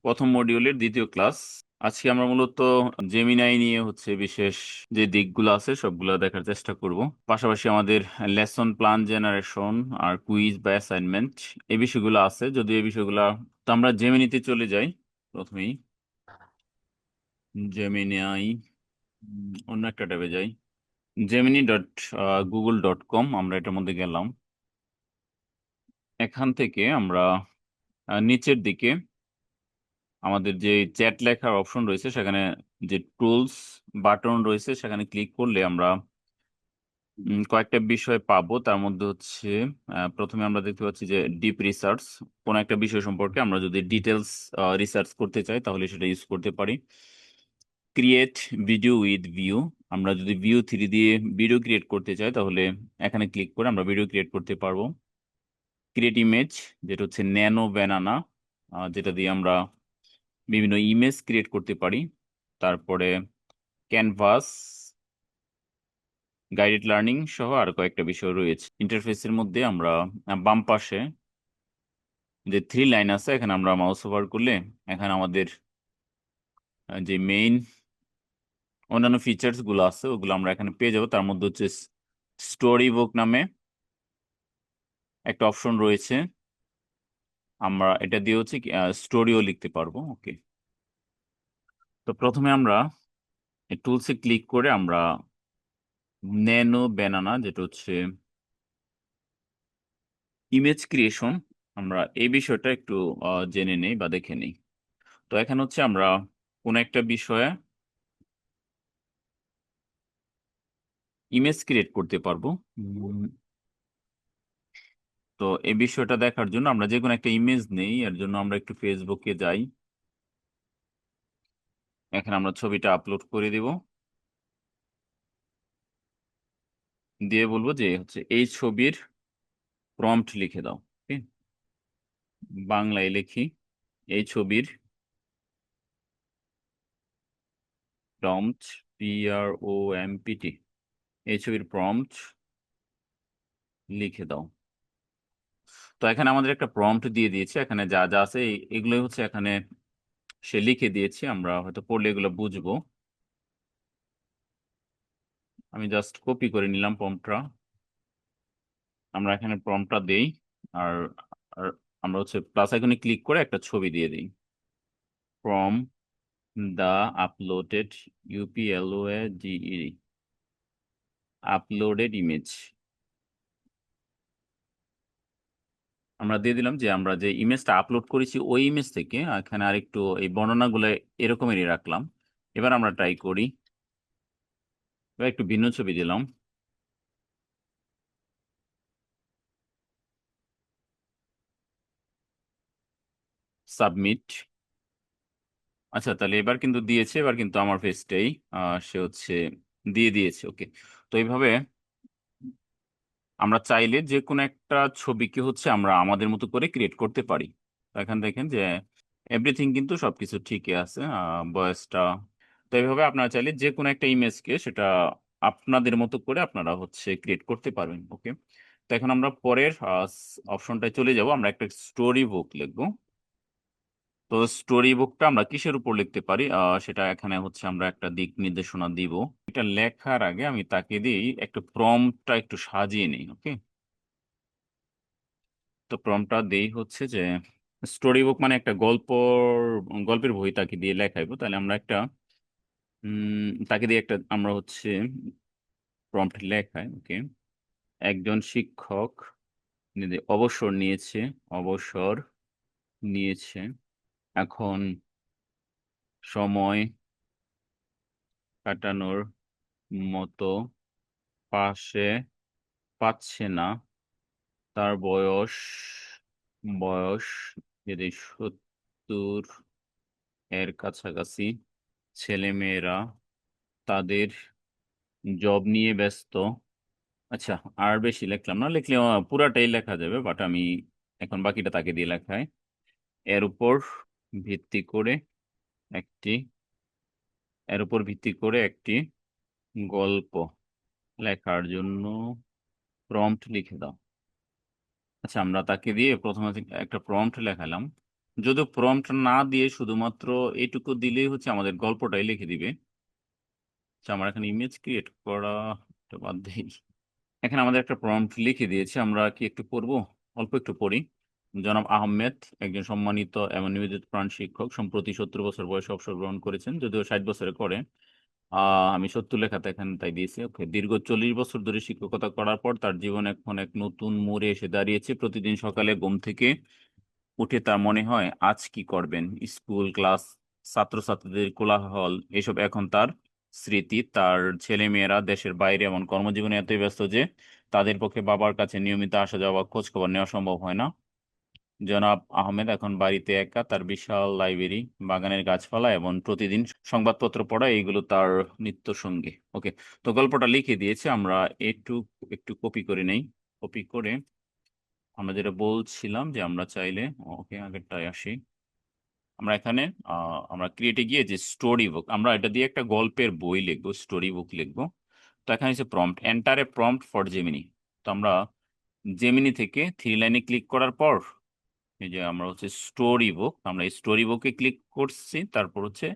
প্রথম মডিউলের দ্বিতীয় ক্লাস। আজকে আমরা মূলত জেমিনাই নিয়ে বিশেষ যে দিকগুলো আছে সবগুলো দেখার চেষ্টা করব। পাশাপাশি আমাদের লেসন প্ল্যান জেনারেশন আর কুইজ বা অ্যাসাইনমেন্ট এই বিষয়গুলো আছে। যদি এই বিষয়গুলো, তো আমরা জেমিনিতে চলে যাই। প্রথমেই জেমিনাই, অন্য একটা ট্যাবে যাই, gemini.google.com। আমরা এটার মধ্যে গেলাম। এখান থেকে আমরা নিচের দিকে আমাদের যে চ্যাট লেখার অপশন রয়েছে, সেখানে যে টুলস বাটন রয়েছে সেখানে ক্লিক করলে আমরা কয়েকটা বিষয় পাবো। তার মধ্যে প্রথমে আমরা দেখতে পাচ্ছি যে ডিপ রিসার্চ। কোন একটা বিষয় সম্পর্কে আমরা যদি ডিটেলস রিসার্চ করতে চাই তাহলে সেটা ইউজ করতে পারি। ক্রিয়েট ভিডিও উইথ ভিউ, আমরা যদি ভিউ 3 দিয়ে ভিডিও ক্রিয়েট করতে চাই তাহলে এখানে ক্লিক করে আমরা ভিডিও ক্রিয়েট করতে পারবো। ক্রিয়েট ইমেজ, যেটা হচ্ছে ন্যানো ব্যানানা, যেটা দিয়ে আমরা বিভিন্ন ইমেজ ক্রিয়েট করতে পারি। তারপরে ক্যানভাস, গাইডেড লার্নিং সহ আর কয়েকটা বিষয় রয়েছে। ইন্টারফেসের মধ্যে আমরা বাম পাশে যে 3 লাইন আছে, এখানে আমরা মাউস ওভার করলে এখানে আমাদের যে মেইন অন্যান্য ফিচার্স গুলো আছে ওগুলো আমরা এখানে পেয়ে যাবো। তার মধ্যে স্টোরি বুক নামে একটা অপশন রয়েছে। আমরা এটা দিয়ে স্টোরিও লিখতে পারবো। ওকে, তো প্রথমে আমরা টুলসে ক্লিক করে আমরা ন্যানো ব্যানানা, যেটা ইমেজ ক্রিয়েশন, আমরা এই বিষয়টা একটু জেনে নেই বা দেখে নেই। তো এখানে আমরা কোন একটা বিষয়ে ইমেজ ক্রিয়েট করতে পারবো। তো এই বিষয়টা দেখার জন্য আমরা যে কোনো একটা ইমেজ নেই, এর জন্য আমরা একটু ফেসবুকে যাই। এখানে আমরা ছবিটা আপলোড করে দিব, দিয়ে বলবো যে এই ছবির প্রম্পট লিখে দাও। ওকে, বাংলায় লিখি এই ছবির প্রম্পট, PROMPT, এই ছবির প্রম্পট লিখে দাও। তো এখানে আমাদের একটা প্রম্পট দিয়ে দিয়েছে, এখানে যা যা আছে এগুলোই এখানে সে লিখে দিয়েছে। আমরা হয়তো পড়লে এগুলো বুঝবো। আমি জাস্ট কপি করে নিলাম প্রম্পটটা। আমরা এখানে প্রম্পটটা দেই, আর আর আমরা প্লাস আইকনে ক্লিক করে একটা ছবি দিয়ে দিই। From the uploaded, UPLOADE, uploaded image. আমরা দিয়ে দিলাম যে আমরা যে ইমেজটা আপলোড করেছি ওই ইমেজ থেকে এখানে আরেকটু এই বর্ণনাগুলো এরকমেরই রাখলাম। এবার আমরা ট্রাই করি, এবার একটু ভিন্ন ছবি দিলাম। সাবমিট। আচ্ছা, তাহলে এবার কিন্তু দিয়েছে, এবার কিন্তু আমার ফেসটাই সে দিয়ে দিয়েছে। ওকে, তো এইভাবে আমরা চাইলে যে কোনো একটা ছবিকে আমরা আমাদের মতো করে ক্রিয়েট করতে পারি। তো এখানে দেখেন যে এভরিথিং কিন্তু সবকিছু ঠিকই আছে, বয়সটা। তো এইভাবে আপনারা চাইলে যে কোনো একটা ইমেজকে সেটা আপনাদের মতো করে আপনারা ক্রিয়েট করতে পারবেন। ওকে, তো এখন আমরা পরের অপশনটায় চলে যাব। আমরা একটা স্টোরি বুক লিখবো। তো স্টোরি বুকটা আমরা কিসের উপর লিখতে পারি সেটা এখানে আমরা একটা দিক নির্দেশনা দিব। এটা লেখার আগে আমি তাকে দিই একটা প্রম্পটটা একটু সাজিয়ে নিই। ওকে, তো প্রম্পটটা দেই যে স্টোরি বুক মানে একটা গল্পের বই তাকে দিয়ে লেখাইবো। তাহলে আমরা একটা তাকে দিয়ে একটা আমরা প্রম্পট লেখাই। ওকে, একজন শিক্ষক অবসর নিয়েছে, অবসর নিয়েছে, এখন সময় কাটানোর মতো পাশে পাচ্ছে না। তার বয়স যদি 70 এর কাছাকাছি। ছেলেমেয়েরা তাদের জব নিয়ে ব্যস্ত। আচ্ছা, আর বেশি লিখলাম না, লিখলে পুরাটাই লেখা যাবে, বাট আমি এখন বাকিটা তাকে দিয়ে লেখাই। এর উপর ভিত্তি করে একটি এর উপর ভিত্তি করে একটি গল্প লেখার জন্য প্রম্পট লিখে দাও। আচ্ছা, আমরা তাকে দিয়ে প্রথমে একটা প্রম্পট লেখালাম। যদি প্রম্পট না দিয়ে শুধুমাত্র এইটুকু দিলেই হচ্ছে আমাদের গল্পটাই লিখে দিবে। আচ্ছা, আমার এখানে ইমেজ ক্রিয়েট করা বাদ দেই। এখানে আমাদের একটা প্রম্পট লিখে দিয়েছে, আমরা কি একটু পড়বো? অল্প একটু পড়ি। জনাব আহমেদ একজন সম্মানিত এবং নিবেদিত প্রাণ শিক্ষক, সম্প্রতি 70 বছর বয়সে অবসর গ্রহণ করেছেন, যদিও 60 বছরে করে। আমি 70 লেখাতে এখানে তাই দিয়েছি। ওকে। দীর্ঘ 40 বছর ধরে শিক্ষকতা করার পর তার জীবন এখন এক নতুন মোড়ে এসে দাঁড়িয়েছে। প্রতিদিন সকালে ঘুম থেকে উঠে তার মনে হয় আজ কি করবেন। স্কুল, ক্লাস, ছাত্রছাত্রীদের কোলাহল এসব এখন তার স্মৃতি। তার ছেলেমেয়েরা দেশের বাইরে এমন কর্মজীবনে এতই ব্যস্ত যে তাদের পক্ষে বাবার কাছে নিয়মিত আসা যাওয়া, খোঁজ খবর নেওয়া সম্ভব হয় না। জনাব আহমেদ এখন বাড়িতে একা, তার বিশাল লাইব্রেরি, বাগানের গাছপালা এবং প্রতিদিন সংবাদপত্র পড়া এইগুলো তার নিত্য সঙ্গী। ওকে। তো গল্পটা লিখে দিয়েছে, আমরা একটু একটু কপি করে নেই। কপি করে আমরা যেটা বলছিলাম যে আমরা চাইলে, ওকে আগেরটায় আসি। আমরা এখানে আমরা ক্রিয়েটে গিয়ে যে স্টোরি বুক, আমরা এটা দিয়ে একটা গল্পের বই লিখবো, স্টোরি বুক লিখবো। তো এখানে হচ্ছে prompt, enter a prompt for Gemini. তো আমরা জেমিনি থেকে 3 লাইনে ক্লিক করার পর এই যে আমরা হচ্ছে স্টোরি বুক, আমরা এই স্টোরি বুকে ক্লিক করছি, তারপর হচ্ছে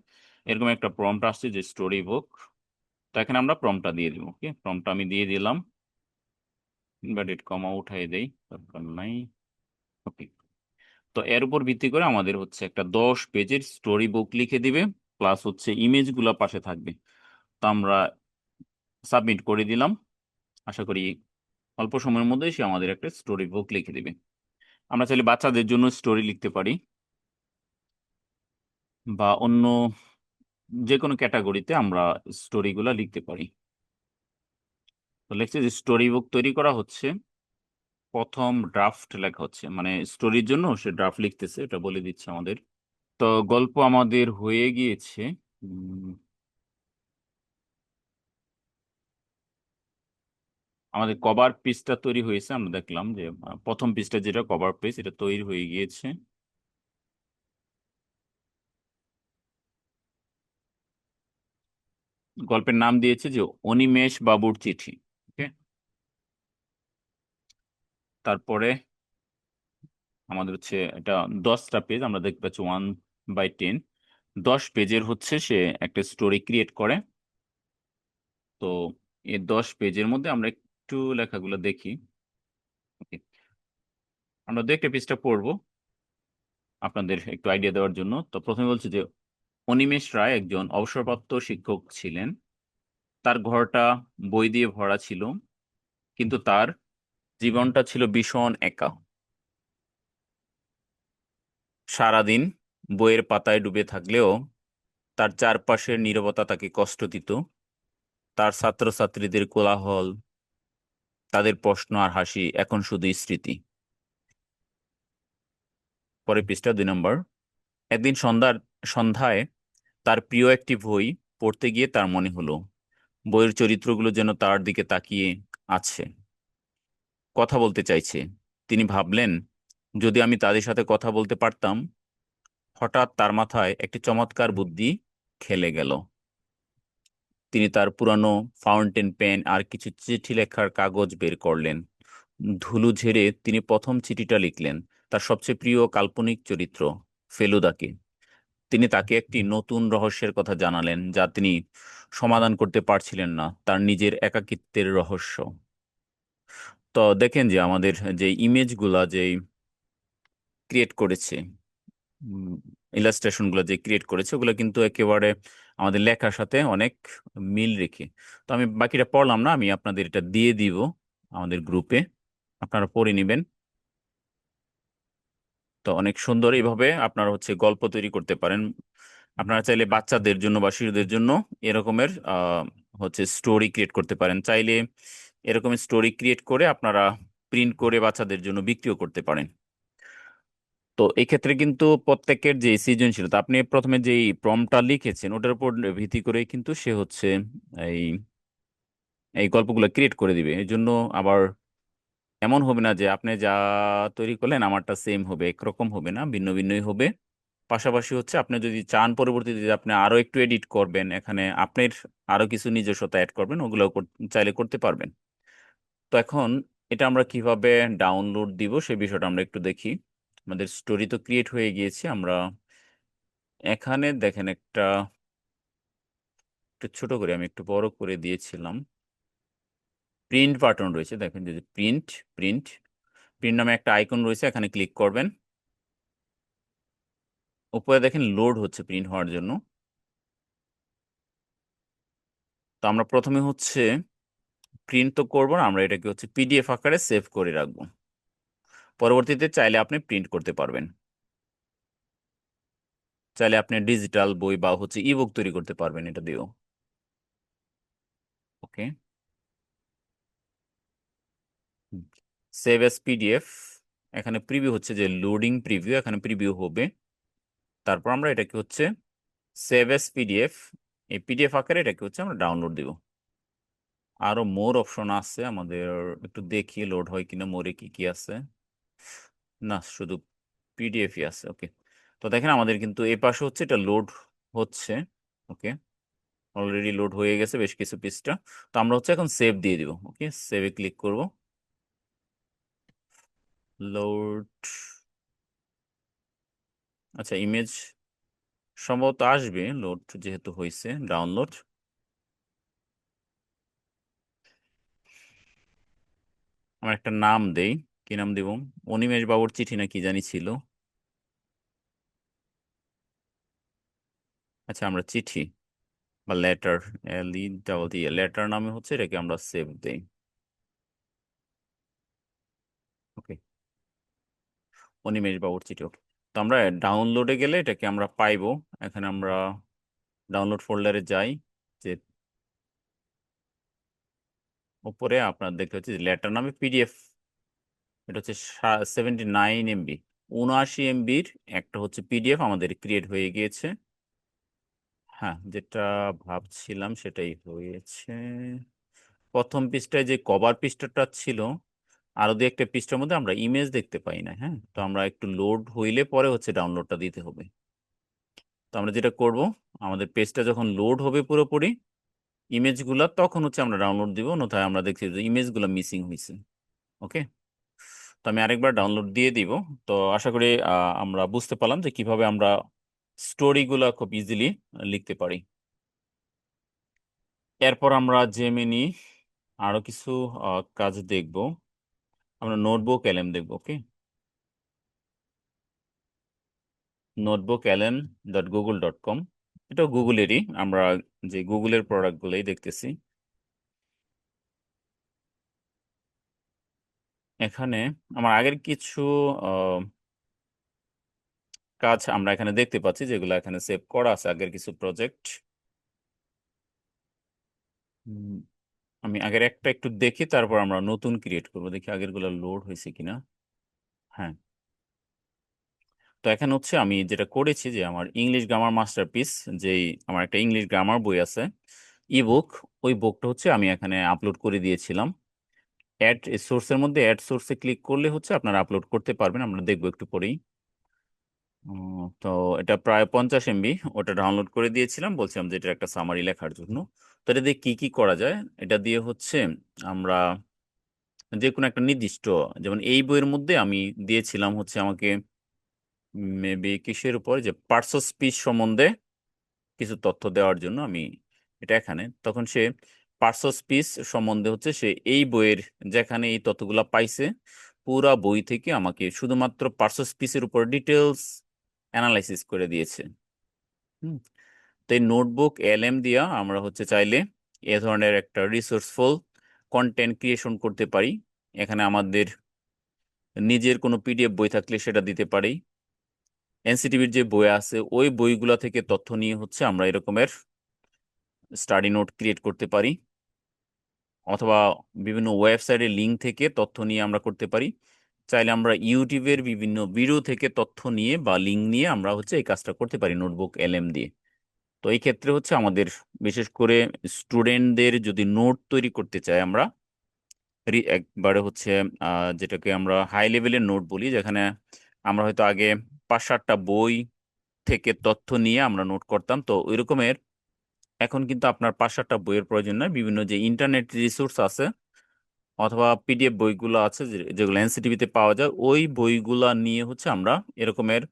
এরকম একটা প্রম্পট আসছে যে স্টোরি বুক। তো এখানে আমরা প্রম্পটটা দিয়ে দিব। ওকে, প্রম্পটটা আমি দিয়ে দিলাম। ইনভার্টেড কমা উঠাই দেই, দরকার নাই। ওকে। তো এর উপর ভিত্তি করে আমাদের হচ্ছে একটা 10 পেজের স্টোরি বুক লিখে দিবে, প্লাস হচ্ছে ইমেজগুলো পাশে থাকবে। তো আমরা সাবমিট করে দিলাম। আশা করি অল্প সময়ের মধ্যে সে আমাদের একটা স্টোরি বুক লিখে দিবে। আমরা চাইলে বাচ্চাদের জন্য স্টোরি লিখতে পারি, বা অন্য যে কোনো ক্যাটাগরিতে আমরা স্টোরিগুলো লিখতে পারি। তো লেখছে যে স্টোরি বুক তৈরি করা হচ্ছে, প্রথম ড্রাফট লেখা হচ্ছে, মানে স্টোরির জন্য সে ড্রাফট লিখতেছে, এটা বলে দিচ্ছে আমাদের। তো গল্প আমাদের হয়ে গিয়েছে। আমাদের কভার পেজটা তৈরি হয়েছে, আমরা দেখলাম যে প্রথম পেজটা যেটা কভার পেজ এটা তৈরি হয়ে গিয়েছে। গল্পের নাম দিয়েছে যে অনিমেষ বাবুর চিঠি। ওকে। তারপরে আমাদের হচ্ছে এটা 10টা পেজ, আমরা দেখতে পাচ্ছি 1/10। 10 পেজের হচ্ছে সে একটা স্টোরি ক্রিয়েট করে। তো এই 10 পেজের মধ্যে আমরা একটু লেখাগুলো দেখি। ওকে। আমরা 2 একটা পেজটা পড়বো আপনাদের একটু আইডিয়া দেওয়ার জন্য। তো প্রথমে বলছি যে অনিমেষ রায় একজন অবসরপ্রাপ্ত শিক্ষক ছিলেন। তার ঘরটা বই দিয়ে ভরা ছিল, কিন্তু তার জীবনটা ছিল ভীষণ একা। সারাদিন বইয়ের পাতায় ডুবে থাকলেও তার চারপাশের নীরবতা তাকে কষ্ট দিত। তার ছাত্রছাত্রীদের কোলাহল, তাদের প্রশ্ন আর হাসি এখন শুধুই স্মৃতি। পরে পৃষ্ঠা 2 নম্বর। একদিন সন্ধ্যায় তার প্রিয় একটি বই পড়তে গিয়ে তার মনে হলো বইয়ের চরিত্রগুলো যেন তার দিকে তাকিয়ে আছে, কথা বলতে চাইছে। তিনি ভাবলেন, যদি আমি তাদের সাথে কথা বলতে পারতাম। হঠাৎ তার মাথায় একটি চমৎকার বুদ্ধি খেলে গেল। তিনি তার পুরানো ফাউন্টেন পেন আর কিছু চিঠি লেখার কাগজ বের করলেন। ধুলো ঝেড়ে তিনি প্রথম চিঠিটা লিখলেন তার সবচেয়ে প্রিয় কাল্পনিক চরিত্র ফেলুদাকে। তিনি তাকে একটি নতুন রহস্যের কথা জানালেন যা তিনি সমাধান করতে পারছিলেন না, তার নিজের একাকিত্বের রহস্য। তো দেখেন যে আমাদের যে ইমেজগুলা যে ক্রিয়েট করেছে, ইলাস্ট্রেশন গুলো যে ক্রিয়েট করেছে ওগুলো কিন্তু একেবারে আমাদের লেখার সাথে অনেক মিল রেখে। তো আমি বাকিটা পড়লাম না, আমি আপনাদের এটা দিয়ে দিব আমাদের গ্রুপে, আপনারা পড়ে নেবেন। তো অনেক সুন্দর এইভাবে আপনারা হচ্ছে গল্প তৈরি করতে পারেন। আপনারা চাইলে বাচ্চাদের জন্য বা শিশুদের জন্য এরকমের হচ্ছে স্টোরি ক্রিয়েট করতে পারেন। চাইলে এরকম স্টোরি ক্রিয়েট করে আপনারা প্রিন্ট করে বাচ্চাদের জন্য বিক্রিও করতে পারেন। তো এই ক্ষেত্রে কিন্তু প্রত্যেকের যে সৃজনশীলতা, আপনি প্রথমে যে প্রম্পটটা লিখেছেন ওটার উপর ভিত্তি করে কিন্তু সে হচ্ছে এই এই গল্পগুলো ক্রিয়েট করে দিবে। এই জন্য আবার এমন হবে না যে আপনি যা তৈরি করলেন আমারটা সেম হবে, একরকম হবে না, ভিন্ন ভিন্নই হবে। পাশাপাশি হচ্ছে আপনি যদি চান পরবর্তীতে যে আপনি আরো একটু এডিট করবেন, এখানে আপনার আরো কিছু নিজস্বতা অ্যাড করবেন, ওগুলো চাইলে করতে পারবেন। তো এখন এটা আমরা কিভাবে ডাউনলোড দিব সে বিষয়টা আমরা একটু দেখি। আমাদের স্টোরি তো ক্রিয়েট হয়ে গিয়েছে। আমরা এখানে দেখেন একটু ছোট করে আমি একটু বড় করে দিয়েছিলাম। প্রিন্ট বাটন রয়েছে, দেখেন যে প্রিন্ট প্রিন্ট প্রিন্ট নামে একটা আইকন রয়েছে, এখানে ক্লিক করবেন। উপরে দেখেন লোড হচ্ছে প্রিন্ট হওয়ার জন্য। তো আমরা প্রথমে হচ্ছে প্রিন্ট তো করবো না, আমরা এটাকে হচ্ছে পিডিএফ আকারে সেভ করে রাখবো। পরবর্তীতে চাইলে আপনি প্রিন্ট করতে পারবেন, চাইলে আপনি ডিজিটাল বই বা হচ্ছে ইবুক তৈরি করতে পারবেন এটা দিয়েও। ওকে, সেভ এস পিডিএফ। এখানে প্রিভিউ হচ্ছে যে লোডিং প্রিভিউ, এখানে প্রিভিউ হবে। তারপর আমরা এটাকে হচ্ছে সেভ এস পিডিএফ, এই পিডিএফ আকারে এটাকে হচ্ছে আমরা ডাউনলোড দিব। আরো মোর অপশন আছে আমাদের, একটু দেখি লোড হয় কিনা, মোরে কি কি আছে। না, শুধু পিডিএফই আছে। ওকে, তো দেখেন আমাদের কিন্তু এই পাশে হচ্ছে এটা লোড হচ্ছে। ওকে, অলরেডি লোড হয়ে গেছে বেশ কিছু পৃষ্ঠা। তো আমরা হচ্ছে এখন সেভ দিয়ে দিব। ওকে, সেভে ক্লিক করব। লোড, আচ্ছা ইমেজ সম্ভবত আসবে, লোড যেহেতু হয়েছে ডাউনলোড। আমার একটা নাম দেই, কি নাম দেব? অনিমেষ বাবুর চিঠি না কি জানি ছিল। আচ্ছা, আমরা চিঠি বা লেটার, এল ই ডাবল টি, লেটার নামে হচ্ছে এটাকে আমরা সেভ দেই। ওকে, অনিমেষ বাবুর চিঠি। ওকে, তো আমরা ডাউনলোডে গেলে এটাকে আমরা পাইবো। এখানে আমরা ডাউনলোড ফোল্ডারে যাই, যে উপরে আপনার দেখতে হচ্ছে লেটার নামে পিডিএফ, এটা হচ্ছে 79 MB, 79 MBর একটা হচ্ছে পিডিএফ আমাদের ক্রিয়েট হয়ে গিয়েছে। হ্যাঁ, যেটা ভাবছিলাম সেটাই হয়েছে। প্রথম পৃষ্ঠায় যে কভার পৃষ্ঠাটা ছিল, আরো দু একটা পৃষ্ঠার মধ্যে আমরা ইমেজ দেখতে পাই না। হ্যাঁ, তো আমরা একটু লোড হইলে পরে হচ্ছে ডাউনলোডটা দিতে হবে। তো আমরা যেটা করব, আমাদের পেজটা যখন লোড হবে পুরোপুরি ইমেজগুলা, তখন হচ্ছে আমরা ডাউনলোড দিব, নথায় আমরা দেখছি যে ইমেজগুলো মিসিং হয়েছে। ওকে, তো আমি আরেকবার ডাউনলোড দিয়ে দিব। তো আশা করি আমরা বুঝতে পারলাম যে কিভাবে আমরা স্টোরিগুলো খুব ইজিলি লিখতে পারি। এরপর আমরা জেমিনি আরো কিছু কাজ দেখব। আমরা নোটবুক এলএম দেখব। ওকে, নোটবুক এলএম .google.com, এটা গুগলেরই, আমরা যে গুগলের প্রোডাক্টগুলোই দেখতেছি। এখানে আমার আগের কিছু আহ, কাজ আমরা এখানে দেখতে পাচ্ছি, যেগুলো এখানে সেভ করা আছে, আগের কিছু প্রজেক্ট। আমি আগের একটা একটু দেখি, তারপর আমরা নতুন ক্রিয়েট করবো, দেখি আগের গুলো লোড হয়েছে কিনা। হ্যাঁ, তো এখন হচ্ছে আমি যেটা করেছি, যে আমার ইংলিশ গ্রামার মাস্টারপিস, যেই আমার একটা ইংলিশ গ্রামার বই আছে ইবুক, ওই বুকটা হচ্ছে আমি এখানে আপলোড করে দিয়েছিলাম। অ্যাড সোর্সের মধ্যে অ্যাড সোর্সে ক্লিক করলে হচ্ছে আপনারা আপলোড করতে পারবেন, আমরা দেখবো একটু পরেই। তো এটা প্রায় 50 MB, ওটা ডাউনলোড করে দিয়েছিলাম, বলছিলাম যে এটা একটা সামারি লেখার জন্য। তো এটা দিয়ে কি কি করা যায়, এটা দিয়ে হচ্ছে আমরা যে কোনো একটা নির্দিষ্ট, যেমন এই বইয়ের মধ্যে আমি দিয়েছিলাম হচ্ছে আমাকে মেবি কিসের উপর, যে পার্টস অফ স্পিচ সম্বন্ধে কিছু তথ্য দেওয়ার জন্য আমি এটা এখানে, তখন সে পার্টস অফ স্পিচ সম্বন্ধে হচ্ছে সে এই বইয়ের যেখানে এই তথ্যগুলা পাইছে, পুরা বই থেকে আমাকে শুধুমাত্র পার্টস অফ স্পিচের উপর ডিটেলস অ্যানালাইসিস করে দিয়েছে। হুম, তো এই নোটবুক এলএম দিয়া আমরা হচ্ছে চাইলে এ ধরনের একটা রিসোর্সফুল কন্টেন্ট ক্রিয়েশন করতে পারি। এখানে আমাদের নিজের কোনো পিডিএফ বই থাকলে সেটা দিতে পারি, এনসিটিভির যে বই আছে ওই বইগুলা থেকে তথ্য নিয়ে হচ্ছে আমরা এরকমের স্টাডি নোট ক্রিয়েট করতে পারি, অথবা বিভিন্ন ওয়েবসাইটের লিঙ্ক থেকে তথ্য নিয়ে আমরা করতে পারি। চাইলে আমরা ইউটিউবের বিভিন্ন ভিডিও থেকে তথ্য নিয়ে বা লিঙ্ক নিয়ে আমরা হচ্ছে এই কাজটা করতে পারি নোটবুক এলএম দিয়ে। তো এই ক্ষেত্রে হচ্ছে আমাদের বিশেষ করে স্টুডেন্টদের যদি নোট তৈরি করতে চাই আমরা, একবারে হচ্ছে যেটাকে আমরা হাই লেভেলের নোট বলি, যেখানে আমরা হয়তো আগে 5-7টা বই থেকে তথ্য নিয়ে আমরা নোট করতাম, তো ওই রকমের এখন কিন্তু আপনার 5-7টা বইয়ের প্রয়োজন নয়। বিভিন্ন যে ইন্টারনেট রিসোর্স আছে অথবা পিডিএফ বইগুলো আছে যেগুলো এনসিটিভিতে পাওয়া যায়, ওই বইগুলা নিয়ে হচ্ছে আমরা এরকমের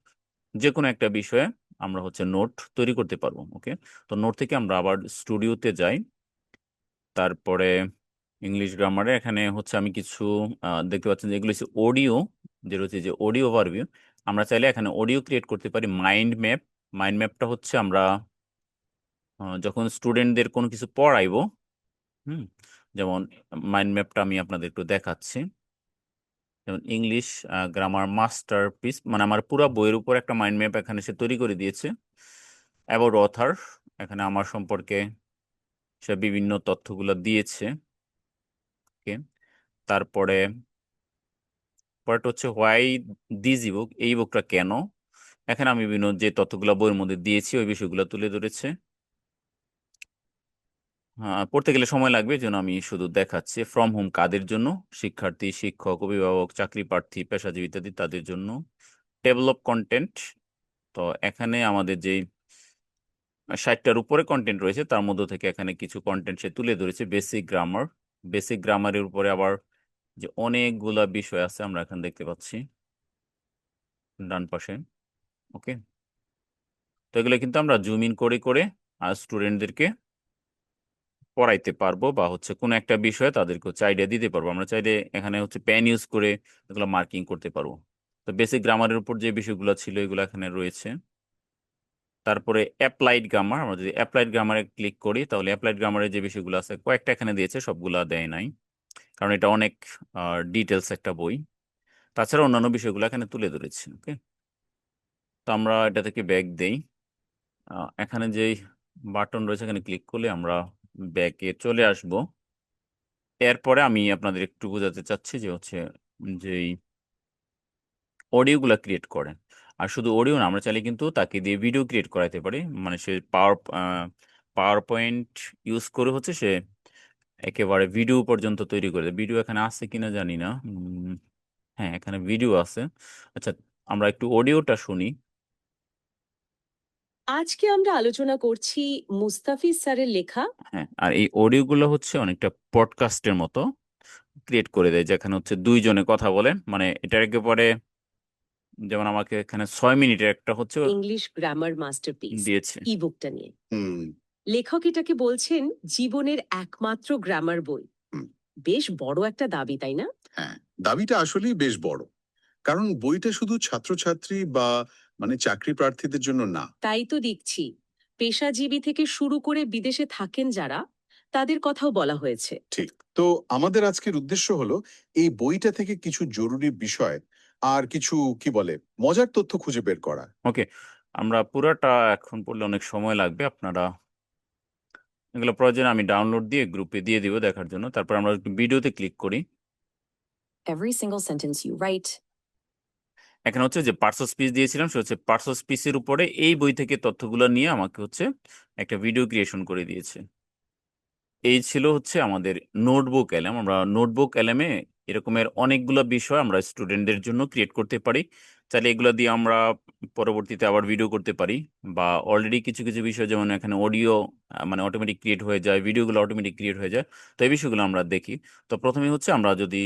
যে কোনো একটা বিষয়ে আমরা হচ্ছে নোট তৈরি করতে পারবো। ওকে, তো নোট থেকে আমরা আবার স্টুডিওতে যাই। তারপরে ইংলিশ গ্রামারে এখানে হচ্ছে আমি কিছু দেখতে পাচ্ছেন যে এগুলো হচ্ছে অডিও, যেটা হচ্ছে যে অডিও ওভারভিউ। আমরা চাইলে এখানে অডিও ক্রিয়েট করতে পারি। মাইন্ড ম্যাপ, মাইন্ড ম্যাপটা হচ্ছে আমরা যখন স্টুডেন্টদের কোনো কিছু পড়াইবো, হুম, যেমন মাইন্ড ম্যাপটা আমি আপনাদের একটু দেখাচ্ছি। যেমন ইংলিশ গ্রামার মাস্টারপিস, মানে আমার পুরো বইয়ের উপর একটা মাইন্ড ম্যাপ এখানে সে তৈরি করে দিয়েছে। অ্যাবাউট অথার, এখানে আমার সম্পর্কে সে বিভিন্ন তথ্যগুলো দিয়েছে। ওকে, তারপরে পরেরটা হচ্ছে হোয়াই দিস বুক, এই বুকটা কেন। এখানে আমি বিভিন্ন যে তথ্যগুলো বইয়ের মধ্যে দিয়েছি ওই বিষয়গুলো তুলে ধরেছে। পড়তে গেলে সময় লাগবে, এই জন্য আমি শুধু দেখাচ্ছি। ফ্রম হোম কাদের জন্য? শিক্ষার্থী, শিক্ষক, অভিভাবক, চাকরি প্রার্থী, পেশাজীবী ইত্যাদি তাদের জন্য। ডেভেলপ কন্টেন্ট, তো এখানে আমাদের যেই 60টার উপরে কন্টেন্ট রয়েছে তার মধ্যে থেকে এখানে কিছু কন্টেন্ট সে তুলে ধরেছে। বেসিক গ্রামার, বেসিক গ্রামারের উপরে আবার যে অনেকগুলা বিষয় আছে আমরা এখানে দেখতে পাচ্ছি ডান পাশে। ওকে, তো এগুলো কিন্তু আমরা জুম ইন করে করে স্টুডেন্টদেরকে পড়াইতে পারবো, বা হচ্ছে কোনো একটা বিষয়ে তাদেরকে হচ্ছে আইডিয়া দিতে পারবো। আমরা চাইলে এখানে হচ্ছে পেন ইউজ করে এগুলো মার্কিং করতে পারবো। তো বেসিক গ্রামারের উপর যে বিষয়গুলো ছিল এগুলো এখানে রয়েছে। তারপরে অ্যাপ্লাইড গ্রামার, আমরা যদি অ্যাপ্লাইড গ্রামারে ক্লিক করি তাহলে অ্যাপ্লাইড গ্রামারের যে বিষয়গুলো আছে কয়েকটা এখানে দিয়েছে, সবগুলা দেয় নাই, কারণ এটা অনেক ডিটেলস একটা বই। তাছাড়া অন্যান্য বিষয়গুলো এখানে তুলে ধরেছে। ওকে, তো আমরা এটা থেকে ব্যাক দেই। এখানে যেই বাটন রয়েছে এখানে ক্লিক করলে আমরা ব্যাকে চলে আসব। এরপরে আমি আপনাদের একটু বোঝাতে চাচ্ছি যে হচ্ছে যেই অডিওগুলো ক্রিয়েট করেন, আর শুধু অডিও না, আমরা চাইলে কিন্তু তাকে দিয়ে ভিডিও ক্রিয়েট করাইতে পারি। মানে সে পাওয়ার পয়েন্ট ইউজ করে হচ্ছে সে একেবারে ভিডিও পর্যন্ত তৈরি করে দেয়। ভিডিও এখানে আছে কিনা জানি না। হ্যাঁ, এখানে ভিডিও আছে। আচ্ছা, আমরা একটু অডিওটা শুনি। আজকে আমরা আলোচনা করছি মুস্তাফিজ স্যারের লেখা। হ্যাঁ, আর এই অডিওগুলো হচ্ছে অনেকটা পডকাস্টের মতো ক্রিয়েট করে দেয়, যেখানে হচ্ছে দুইজনে কথা বলে। মানে এটা একেবারে যেমন আমাকে এখানে 6 মিনিটের একটা হচ্ছে ইংলিশ গ্রামার মাস্টারপিস দিয়েছে। ই বুকটা নিয়ে লেখক এটাকে বলছেন জীবনের একমাত্র গ্রামার বই। বেশ বড় একটা দাবি, তাই না? হ্যাঁ, দাবিটা আসলেই বেশ বড়, কারণ বইটা শুধু ছাত্রছাত্রী বা চাকরি প্রার্থীদের জন্য না। তাই তো দেখছি পেশাজীবী থেকে শুরু করে বিদেশে থাকেন যারা, তাদের কথাও বলা হয়েছে। ঠিক, তো আমাদের আজকের উদ্দেশ্য হলো এই বইটা থেকে কিছু জরুরি বিষয় আর কিছু কি বলে মজার তথ্য খুঁজে বের করা। ওকে, আমরা পুরাটা এখন পড়লে অনেক সময় লাগবে। আপনারা এগুলো প্রয়োজন আমি ডাউনলোড দিয়ে গ্রুপে দিয়ে দিব দেখার জন্য। তারপর আমরা একটু ভিডিওতে ক্লিক করি। Every single sentence you write. এখানে হচ্ছে যে পার্টস অফ স্পিচ দিয়েছিলাম, সে হচ্ছে পার্টস অফ স্পিচের উপরে এই বই থেকে তথ্যগুলো নিয়ে আমাকে হচ্ছে একটা ভিডিও ক্রিয়েশন করে দিয়েছে। এই ছিল হচ্ছে আমাদের নোটবুক এলএম। আমরা নোটবুক এলএমে এরকমের অনেকগুলো বিষয় আমরা স্টুডেন্টদের জন্য ক্রিয়েট করতে পারি। চাইলে এগুলো দিয়ে আমরা পরবর্তীতে আবার ভিডিও করতে পারি, বা অলরেডি কিছু কিছু বিষয় যেমন এখানে অডিও মানে অটোমেটিক ক্রিয়েট হয়ে যায়, ভিডিওগুলো অটোমেটিক ক্রিয়েট হয়ে যায়। তো এই বিষয়গুলো আমরা দেখি। তো প্রথমে হচ্ছে আমরা যদি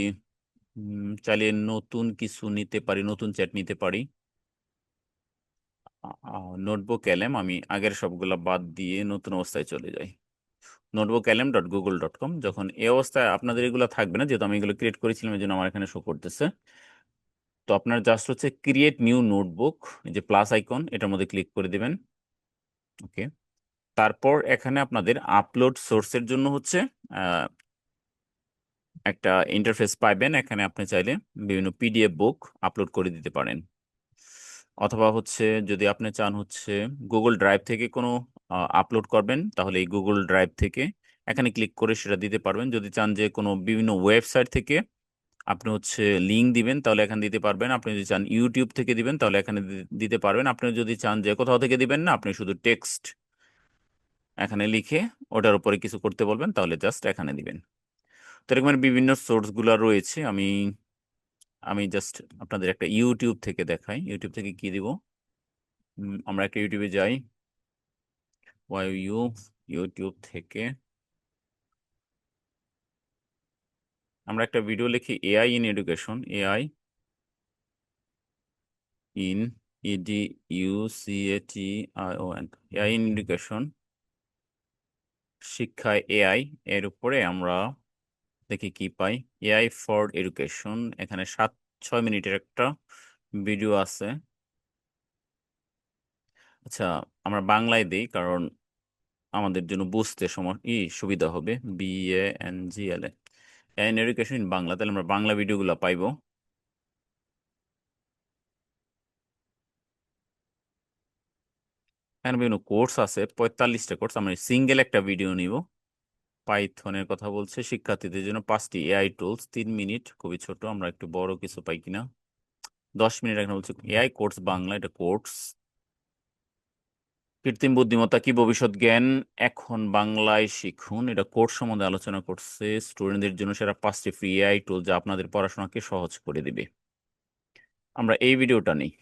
চাইলে নতুন কিছু নিতে পারি, নতুন চ্যাট নিতে পারি। নোটবুক এলএম আমি আগের সবগুলা বাদ দিয়ে নতুন অবস্থায় চলে যাই। notebooklm.google.com। যখন এই অবস্থায় আপনাদের এগুলো থাকবে না, যেহেতু আমি এগুলো ক্রিয়েট করেছিলাম এই জন্য আমার এখানে শো করতেছে। তো আপনার জাস্ট হচ্ছে ক্রিয়েট নিউ নোটবুক, এই যে প্লাস আইকন এটার মধ্যে ক্লিক করে দিবেন। ওকে, তারপর এখানে আপনাদের আপলোড সোর্সের জন্য হচ্ছে একটা ইন্টারফেস পাইবেন। এখানে আপনি চাইলে বিভিন্ন পিডিএফ বুক আপলোড করে দিতে পারেন, অথবা হচ্ছে যদি আপনি চান হচ্ছে গুগল ড্রাইভ থেকে কোনো আপলোড করবেন, তাহলে এই গুগল ড্রাইভ থেকে এখানে ক্লিক করে সেটা দিতে পারবেন। যদি চান যে কোনো বিভিন্ন ওয়েবসাইট থেকে আপনি হচ্ছে লিঙ্ক দিবেন, তাহলে এখানে দিতে পারবেন। আপনি যদি চান ইউটিউব থেকে দিবেন, তাহলে এখানে দিতে পারবেন। আপনি যদি চান যে কোথাও থেকে দিবেন না, আপনি শুধু টেক্সট এখানে লিখে ওটার উপরে কিছু করতে বলবেন, তাহলে জাস্ট এখানে দিবেন। তো এরকমের বিভিন্ন সোর্সগুলো রয়েছে। আমি আমি জাস্ট আপনাদের একটা ইউটিউব থেকে দেখাই। ইউটিউব থেকে কি দিব, আমরা একটা ইউটিউবে যাই। ইউটিউব থেকে আমরা একটা ভিডিও লিখি AI in education, AI in EDUCATION, AI in education, শিক্ষায় এআই, এর উপরে আমরা দেখি কি পাই। এআই ফর এডুকেশন, এখানে 7-6 মিনিটের একটা ভিডিও আছে। আচ্ছা, আমরা বাংলায় দিই কারণ আমাদের জন্য বুঝতে সুবিধা হবে। BANGLA, AI in education in Bangla, তাহলে আমরা বাংলা ভিডিওগুলো পাইবো। এখানে বিভিন্ন কোর্স আছে, 45টা কোর্স। আমরা সিঙ্গেল একটা ভিডিও নিব। পাইথনের কথা বলছে, শিক্ষার্থীদের জন্য 5টি এআই টুলস, 3 মিনিট, খুবই ছোট। আমরা একটু বড় কিছু পাই কিনা। 10 মিনিট এখানে বলছে এআই কোর্স বাংলা, এটা কোর্স। কৃত্রিম বুদ্ধিমত্তা কি ভবিষ্যৎ জ্ঞান, এখন বাংলায় শিখুন, এটা কোর্স সম্বন্ধে আলোচনা করছে। স্টুডেন্টদের জন্য সেরা 5টি ফ্রি এআই টুল যা আপনাদের পড়াশোনাকে সহজ করে দিবে। আমরা এই ভিডিওটা নিই।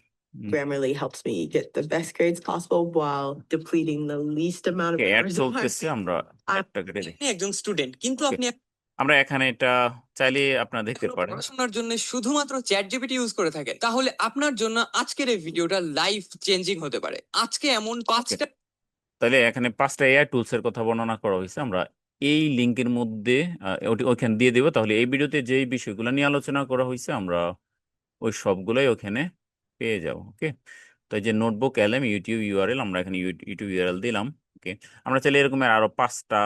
Grammarly helps me get the best grades possible while depleting the least amount of ad hours of চলতেছে, work. আমরা একটা কেটে দিই। আপনি একজন স্টুডেন্ট, কিন্তু Okay. আপনি আমরা এখানে এটা চাইলে আপনারা দেখতে এখনো পারেন। পড়াশোনার জন্য শুধুমাত্র চ্যাট জিপিটি ইউজ করে থাকেন, তাহলে আপনার জন্য আজকের এই ভিডিওটা লাইফ চেঞ্জিং হতে পারে। আজকে এমন 5টা তাহলে এখানে 5টা এআই টুলস এর কথা বর্ণনা করা হয়েছে। আমরা এই লিংকের মধ্যে ওইখানে দিয়ে দেবো। তাহলে এই ভিডিওতে যেই বিষয়গুলো নিয়ে আলোচনা করা হয়েছে আমরা ওই সবগুলোই ওখানে পেয়ে যাব। ওকে, তো এই যে নোটবুক এলএম ইউটিউব ইউআরএল, আমরা এখানে ইউটিউব ইউআরএল দিলাম। ওকে, আমরা চাইলে এরকম আরো 5টা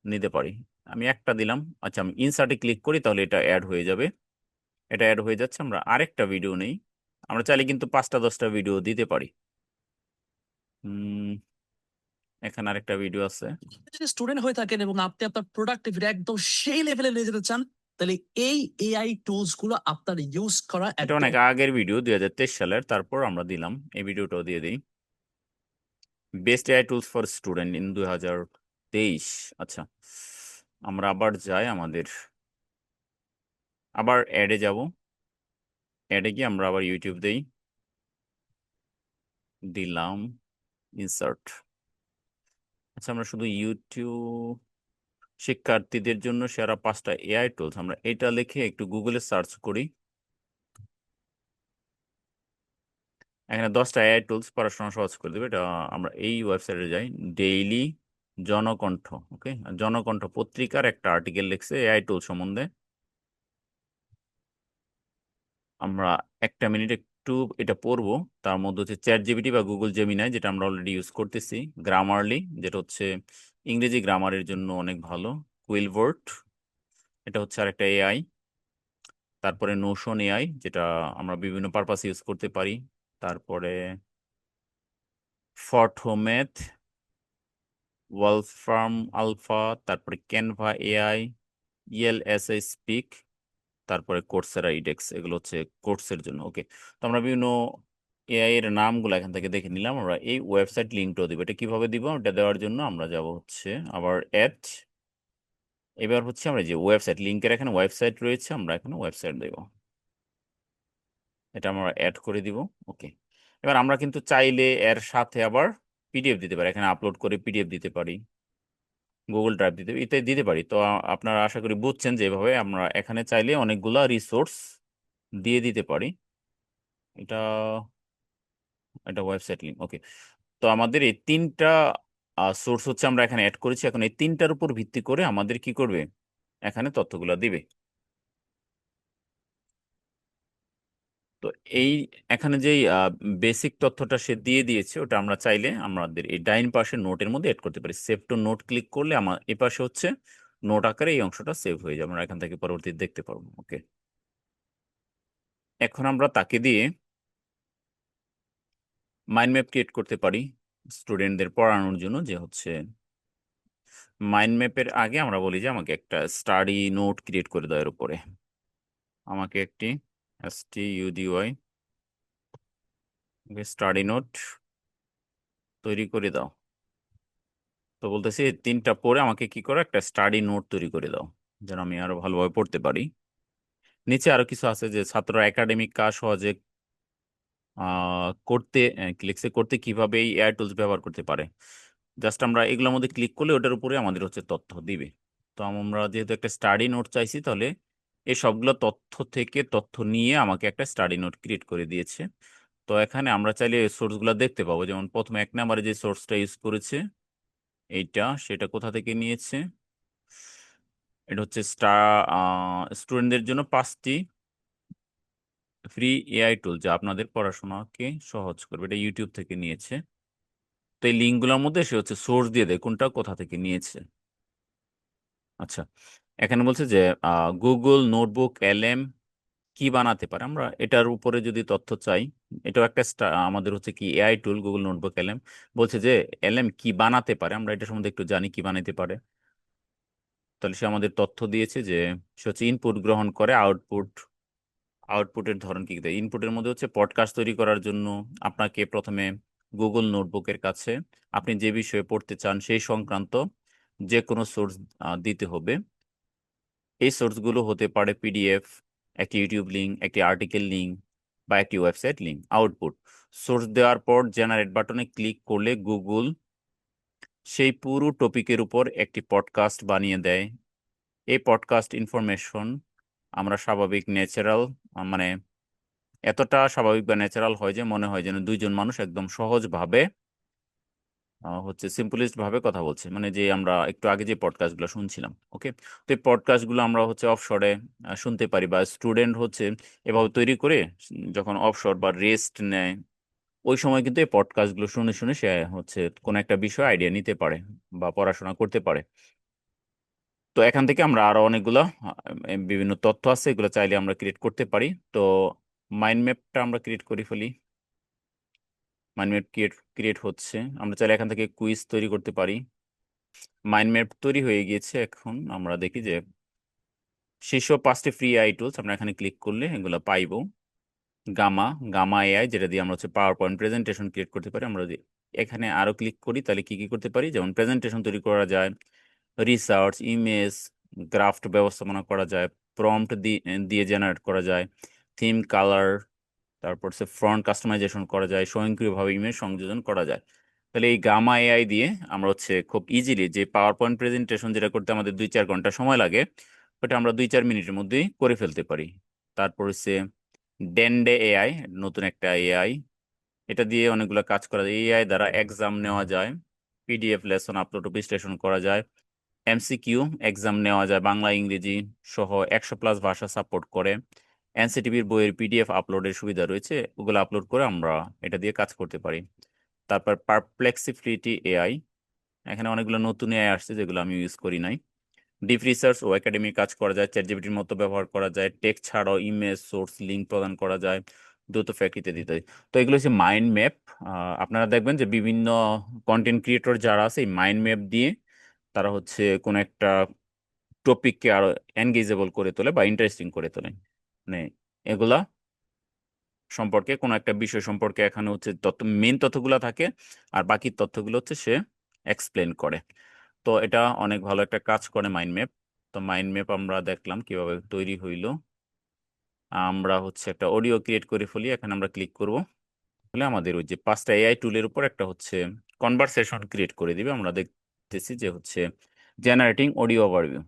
নিতে পারি। আমি একটা দিলাম। আচ্ছা, আমি ইনসার্টে ক্লিক করি, তাহলে এটা অ্যাড হয়ে যাবে। এটা অ্যাড হয়ে যাচ্ছে। আমরা আরেকটা ভিডিও নেই। আমরা চাইলে কিন্তু 5টা-10টা ভিডিও দিতে পারি। এখানে আরেকটা ভিডিও আছে। যদি স্টুডেন্ট হয়ে থাকেন এবং আপনি আপনার প্রোডাক্টিভিটি একদম সেই লেভেলে নিয়ে যেতে চান, তাহলে এই এআই টুলস গুলো আপনার ইউজ করা এটা একদম অনেক আগের ভিডিও, 2023 সালের। তারপর আমরা দিলাম এই ভিডিওটাও দিয়ে দিই, best AI tools for student in 2023। আচ্ছা, আমরা আবার যাই, আবার অ্যাডে যাব। অ্যাডে গিয়ে আমরা আবার ইউটিউব দিলাম ইনসার্ট। আচ্ছা, আমরা শুধু ইউটিউব শিক্ষার্থীদের জন্য সেরা 5টা এআই টুলস, আমরা এটা লিখে একটু গুগলে সার্চ করি। এখানে 10টা এআই টুলস পড়াশোনা সহজ করে দেবে। এটা আমরা এই ওয়েবসাইটে যাই, ডেইলি জনকণ্ঠ। ওকে, জনকণ্ঠ পত্রিকার একটা আর্টিকেল লিখছে এআই টুল সম্বন্ধে। আমরা 1 মিনিট একটু এটা পড়বো। তার মধ্যে হচ্ছে চ্যাট জিপিটি বা গুগল জেমিনাই, যেটা আমরা অলরেডি ইউজ করতেছি। গ্রামারলি, যেটা হচ্ছে ইংরেজি গ্রামারের জন্য অনেক ভালো। কুইলভোর্ট, এটা হচ্ছে আরেকটা এআই। তারপরে নোশন এআই, যেটা আমরা বিভিন্ন পারপাস ইউজ করতে পারি। তারপরে ফটোমেথ, ওয়ালফার্ম আলফা, তারপরে ক্যানভা এআই, ইএলএসএ স্পিক, তারপরে কোর্সেরা ইডেক্স, এগুলো হচ্ছে কোর্সের জন্য। ওকে, তো আমরা বিভিন্ন এআই এর নামগুলো এখান থেকে দেখে নিলাম। আমরা এই ওয়েবসাইট লিঙ্কটাও দিব। এটা কিভাবে দিব? এটা দেওয়ার জন্য আমরা যাব হচ্ছে আবার অ্যাড। এবার হচ্ছে আমরা যে ওয়েবসাইট লিঙ্কের এখানে ওয়েবসাইট রয়েছে, আমরা এখানে ওয়েবসাইট দেব। এটা আমরা অ্যাড করে দিব। ওকে, এবার আমরা কিন্তু চাইলে এর সাথে আবার পিডিএফ দিতে পারি। এখানে আপলোড করে পিডিএফ দিতে পারি, গুগল ড্রাইভ ইত্যাদি দিতে পারি। তো আপনারা আশা করি বুঝছেন যে এভাবে আমরা এখানে চাইলে অনেকগুলা রিসোর্স দিয়ে দিতে পারি। এটা এটা ওয়েবসাইট লিঙ্ক। ওকে, তো আমাদের এই 3টা সোর্স হচ্ছে আমরা এখানে অ্যাড করেছি। এখন এই 3টার উপর ভিত্তি করে আমাদের কি করবে, এখানে তথ্যগুলো দিবে। তো এই এখানে যেই বেসিক তথ্যটা সে দিয়ে দিয়েছে, ওটা আমরা চাইলে আমাদের এই ডাইন পাশে নোটের মধ্যে অ্যাড করতে পারি। সেভ টু নোট ক্লিক করলে আমার এ পাশে হচ্ছে নোট আকারে এই অংশটা সেভ হয়ে যাবে। আমরা এখান থেকে পরবর্তীতে দেখতে পারবো। ওকে, এখন আমরা তাকে দিয়ে মাইন্ড ম্যাপ ক্রিয়েট করতে পারি স্টুডেন্টদের পড়ানোর জন্য। যে হচ্ছে মাইন্ড ম্যাপের আগে আমরা বলি যে আমাকে একটা স্টাডি নোট ক্রিয়েট করে দাও এর উপরে। আমাকে একটি STUDY স্টাডি নোট তৈরি করে দাও। তো বলতেছি 3টা পরে আমাকে কি করো, একটা স্টাডি নোট তৈরি করে দাও, যেন আমি আরো ভালোভাবে পড়তে পারি। নিচে আরো কিছু আছে যে ছাত্র একাডেমিক কাজ সহজে করতে ক্লিকসে করতে কিভাবে এই এআই টুলস ব্যবহার করতে পারে। জাস্ট আমরা এগুলোর মধ্যে ক্লিক করলে ওটার উপরে আমাদের হচ্ছে তথ্য দিবে। তো আমরা যেহেতু একটা স্টাডি নোট চাইছি, তাহলে এই সবগুলো তথ্য থেকে তথ্য নিয়ে আমাকে একটা স্টাডি নোট ক্রিয়েট করে দিয়েছে। তো এখানে আমরা চাইলে সোর্সগুলো দেখতে পাবো, যেমন প্রথমে 1 নম্বরে যে সোর্সটা ইউজ করেছে এইটা, সেটা কোথা থেকে নিয়েছে। এটা হচ্ছে স্টুডেন্টদের জন্য 5টি ফ্রি এআই টুল যা আপনাদের পড়াশোনাকে সহজ করবে, এটা ইউটিউব থেকে নিয়েছে। তো এই লিঙ্কগুলোর মধ্যে সে হচ্ছে সোর্স দিয়ে দেয় কোনটা কোথা থেকে নিয়েছে। আচ্ছা, এখানে বলছে যে গুগল নোটবুক এলএম কি বানাতে পারে। আমরা এটার উপরে যদি তথ্য চাই, এটাও একটা আমাদের হচ্ছে কি এআই টুল গুগল নোটবুক এলএম। বলছে যে এলএম কি বানাতে পারে, আমরা এটা সম্বন্ধে একটু জানি কি বানাতে পারে। তাহলে সে আমাদের তথ্য দিয়েছে যে সে হচ্ছে ইনপুট গ্রহণ করে, আউটপুটের ধরন কি দেয়। ইনপুটের মধ্যে হচ্ছে পডকাস্ট তৈরি করার জন্য আপনাকে প্রথমে গুগল নোটবুকের কাছে আপনি যে বিষয়ে পড়তে চান সেই সংক্রান্ত যে কোনো সোর্স দিতে হবে। এই সোর্সগুলো হতে পারে পিডিএফ, একটি ইউটিউব লিঙ্ক, একটি আর্টিকেল লিঙ্ক বা একটি ওয়েবসাইট লিঙ্ক। আউটপুট সোর্স দেওয়ার পর জেনারেট বাটনে ক্লিক করলে গুগল সেই পুরো টপিকের উপর একটি পডকাস্ট বানিয়ে দেয়। এই পডকাস্ট ইনফরমেশন আমরা স্বাভাবিক ন্যাচারাল, মানে এতটা স্বাভাবিক বা ন্যাচারাল হয় যে মনে হয় যেন দুইজন মানুষ একদম সহজভাবে হচ্ছে সিম্পলিস্ট ভাবে কথা বলছে, মানে যে আমরা একটু আগে যে পডকাস্টগুলো শুনছিলাম। ওকে, তো এই পডকাস্টগুলো আমরা হচ্ছে অফশোরে শুনতে পারি, বা স্টুডেন্ট হচ্ছে এভাবে তৈরি করে যখন অফশোর বা রেস্ট নেয় ওই সময় কিন্তু এই পডকাস্টগুলো শুনে শুনে সে হচ্ছে কোনো একটা বিষয় আইডিয়া নিতে পারে বা পড়াশোনা করতে পারে। তো এখান থেকে আমরা আরো অনেকগুলো বিভিন্ন তথ্য আছে, এগুলো চাইলে আমরা ক্রিয়েট করতে পারি। তো মাইন্ড ম্যাপটা আমরা ক্রিয়েট করে ফেলি। মাইন্ড ম্যাপ ক্রিয়েট হচ্ছে, আমরা চাইলে এখান থেকে কুইজ তৈরি করতে পারি। মাইন্ড ম্যাপ তৈরি হয়ে গিয়েছে। এখন আমরা দেখি যে শীর্ষ 5টি ফ্রি আই টুলস আমরা এখানে ক্লিক করলে এগুলো পাইবো। গামা এআই, যেটা দিয়ে আমরা হচ্ছে পাওয়ার পয়েন্ট প্রেজেন্টেশন ক্রিয়েট করতে পারি। আমরা যদি এখানে আরো ক্লিক করি তাহলে কি কি করতে পারি, যেমন প্রেজেন্টেশন তৈরি করা যায়, রিসার্চ, ইমেজ, গ্রাফট ব্যবস্থাপনা করা যায়, প্রম্পট দিয়ে জেনারেট করা যায়, থিম, কালার, তারপর হচ্ছে ফ্রন্ট কাস্টমাইজেশন করা যায়, স্বয়ংক্রিয়ভাবে ইমেজ সংযোজন করা যায়। তাহলে এই গামা এআই দিয়ে আমরা হচ্ছে খুব ইজিলি যে পাওয়ার পয়েন্ট প্রেজেন্টেশন যেটা করতে আমাদের 2-4 ঘন্টা সময় লাগে, ওটা আমরা 2-4 মিনিটের মধ্যেই করে ফেলতে পারি। তারপর হচ্ছে ডেন্ডে এআই, নতুন একটা এআই, এটা দিয়ে অনেকগুলো কাজ করা যায়। এআই দ্বারা এক্সাম নেওয়া যায়, পিডিএফ লেসন আপলোড ও বিশ্লেষণ করা যায়, এমসিকিউ এক্সাম নেওয়া যায়, বাংলা ইংরেজি সহ 100+ ভাষা সাপোর্ট করে। এনসিটিভির বইয়ের পিডিএফ আপলোডের সুবিধা রয়েছে, ওগুলো আপলোড করে আমরা এটা দিয়ে কাজ করতে পারি। তারপর পারপ্লেক্সিটি এআই, এখানে অনেকগুলো নতুন এআই আসছে যেগুলো আমি ইউজ করি নাই। ডিপ রিসার্চ ও একাডেমিক কাজ করা যায়, চ্যাটজিপিটির মতো ব্যবহার করা যায়, টেক্সট ছাড়াও ইমেজ, সোর্স, লিঙ্ক প্রদান করা যায়, দ্রুত ফ্যাক্ট ইত্যাদি ইত্যাদি। তো এগুলো হচ্ছে মাইন্ড ম্যাপ। আপনারা দেখবেন যে বিভিন্ন কন্টেন্ট ক্রিয়েটর যারা আছে এই মাইন্ড ম্যাপ দিয়ে তারা হচ্ছে কোনো একটা টপিককে আরো এনগেজেবল করে তোলে বা ইন্টারেস্টিং করে তোলে। মানে এগুলা সম্পর্কে কোনো একটা বিষয় সম্পর্কে এখানে হচ্ছে মেইন তথ্যগুলো থাকে, আর বাকি তথ্যগুলো হচ্ছে সে এক্সপ্লেন করে। তো এটা অনেক ভালো একটা কাজ করে মাইন্ড ম্যাপ। তো মাইন্ড ম্যাপ আমরা দেখলাম কিভাবে তৈরি হইলো। আমরা হচ্ছে একটা অডিও ক্রিয়েট করে ফেলি, এখানে আমরা ক্লিক করব, তাহলে আমাদের ওই যে 5টা এআই টুলের উপর একটা হচ্ছে কনভারসেশন ক্রিয়েট করে দিবে। আমরা দেখতেছি যে হচ্ছে জেনারেটিং অডিও ওভারভিউ,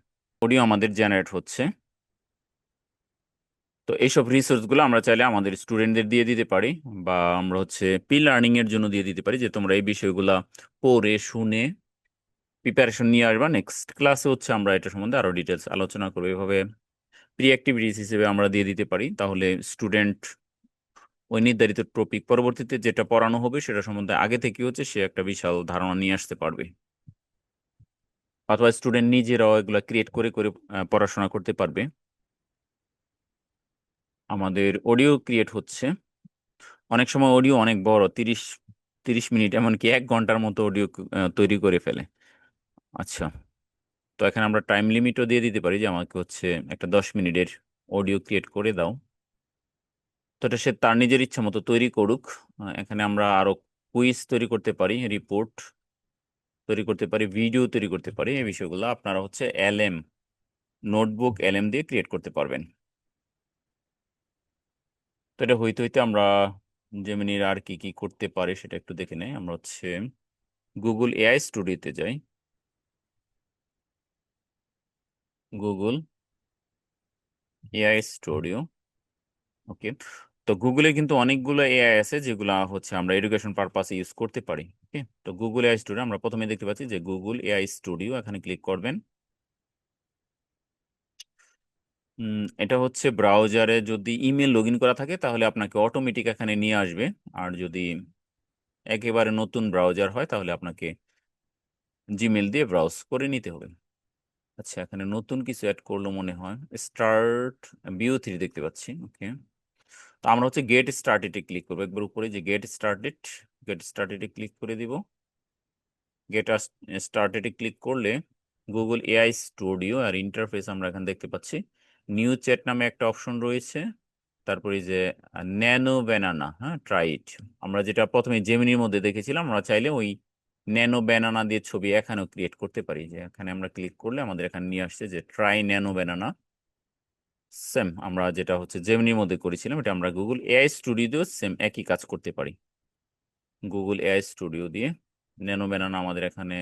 অডিও আমাদের জেনারেট হচ্ছে। তো এইসব রিসোর্সগুলো আমরা চাইলে আমাদের স্টুডেন্টদের দিয়ে দিতে পারি, বা আমরা হচ্ছে লার্নিং এর জন্য দিয়ে দিতে পারি, যে তোমরা এই বিষয়গুলা পড়ে শুনে প্রিপারেশন নিয়ে আসবা। নেক্সট ক্লাসে হচ্ছে আমরা এটা সম্বন্ধে আরো ডিটেলস আলোচনা করবো। এভাবে প্রি অ্যাক্টিভিটিস হিসেবে আমরা দিয়ে দিতে পারি, তাহলে স্টুডেন্ট ওই নির্ধারিত টপিক পরবর্তীতে যেটা পড়ানো হবে সেটা সম্বন্ধে আগে থেকে হচ্ছে সে একটা বিশাল ধারণা নিয়ে আসতে পারবে, অথবা স্টুডেন্ট নিজেরাও এগুলা ক্রিয়েট করে করে পড়াশোনা করতে পারবে। আমাদের অডিও ক্রিয়েট হচ্ছে, অনেক সময় অডিও অনেক বড়, 30 মিনিট, এমনকি 1 ঘন্টার মতো অডিও তৈরি করে ফেলে। আচ্ছা, তো এখানে আমরা টাইম লিমিটও দিয়ে দিতে পারি, যে আমাকে হচ্ছে একটা 10 মিনিটের অডিও ক্রিয়েট করে দাও। তো এটা সে তার নিজের ইচ্ছা মতো তৈরি করুক। এখানে আমরা আরো কুইজ তৈরি করতে পারি, রিপোর্ট তৈরি করতে পারি, ভিডিও তৈরি করতে পারি। এই বিষয়গুলো আপনারা হচ্ছে নোটবুক এলএম দিয়ে ক্রিয়েট করতে পারবেন। তো এটা হইতে হইতে আমরা জেমিনির আর কি কি করতে পারে সেটা একটু দেখে নেই। আমরা হচ্ছে গুগল এআই স্টুডিওতে যাই। Google AI studio. ওকে, তো গুগলে কিন্তু অনেকগুলো এআই আছে যেগুলো হচ্ছে আমরা এডুকেশন পারপাসে ইউজ করতে পারি। ওকে, তো গুগল এআই স্টুডিও আমরা প্রথমে দেখতে পাচ্ছি যে গুগল এআই স্টুডিও, এখানে ক্লিক করবেন। এটা হচ্ছে ব্রাউজারে যদি ইমেল লগ ইন করা থাকে তাহলে আপনাকে অটোমেটিক এখানে নিয়ে আসবে, আর যদি একেবারে নতুন ব্রাউজার হয় তাহলে আপনাকে জিমেল দিয়ে ব্রাউজ করে নিতে হবে। আচ্ছা, এখানে নতুন কিছু অ্যাড করলো মনে হয়, স্টার্ট ভিউ 3 দেখতে পাচ্ছি। ওকে, তো আমরা হচ্ছে গেট স্টার্টেডে ক্লিক করবো, একবার উপরে যে গেট স্টার্টেডে ক্লিক করে দিব। গেট স্টার্টেডে ক্লিক করলে গুগল এআই স্টুডিও আর ইন্টারফেস আমরা এখানে দেখতে পাচ্ছি। নিউ চ্যাট নামে একটা অপশন রয়েছে, তারপরে এই যে ন্যানো ব্যানানা, হ্যাঁ ট্রাই ইট, আমরা যেটা প্রথমে জেমিনির মধ্যে দেখেছিলাম, আমরা চাইলে ওই ন্যানো ব্যানানা দিয়ে ছবি এখানেও ক্রিয়েট করতে পারি। যে এখানে আমরা ক্লিক করলে আমাদের এখানে নিয়ে আসছে যে ট্রাই ন্যানো ব্যানানা। সেম আমরা যেটা হচ্ছে জেমিনির মধ্যে করেছিলাম, এটা আমরা গুগল এআই স্টুডিও সেম একই কাজ করতে পারি। গুগল এআই স্টুডিও দিয়ে ন্যানো ব্যানানা আমাদের এখানে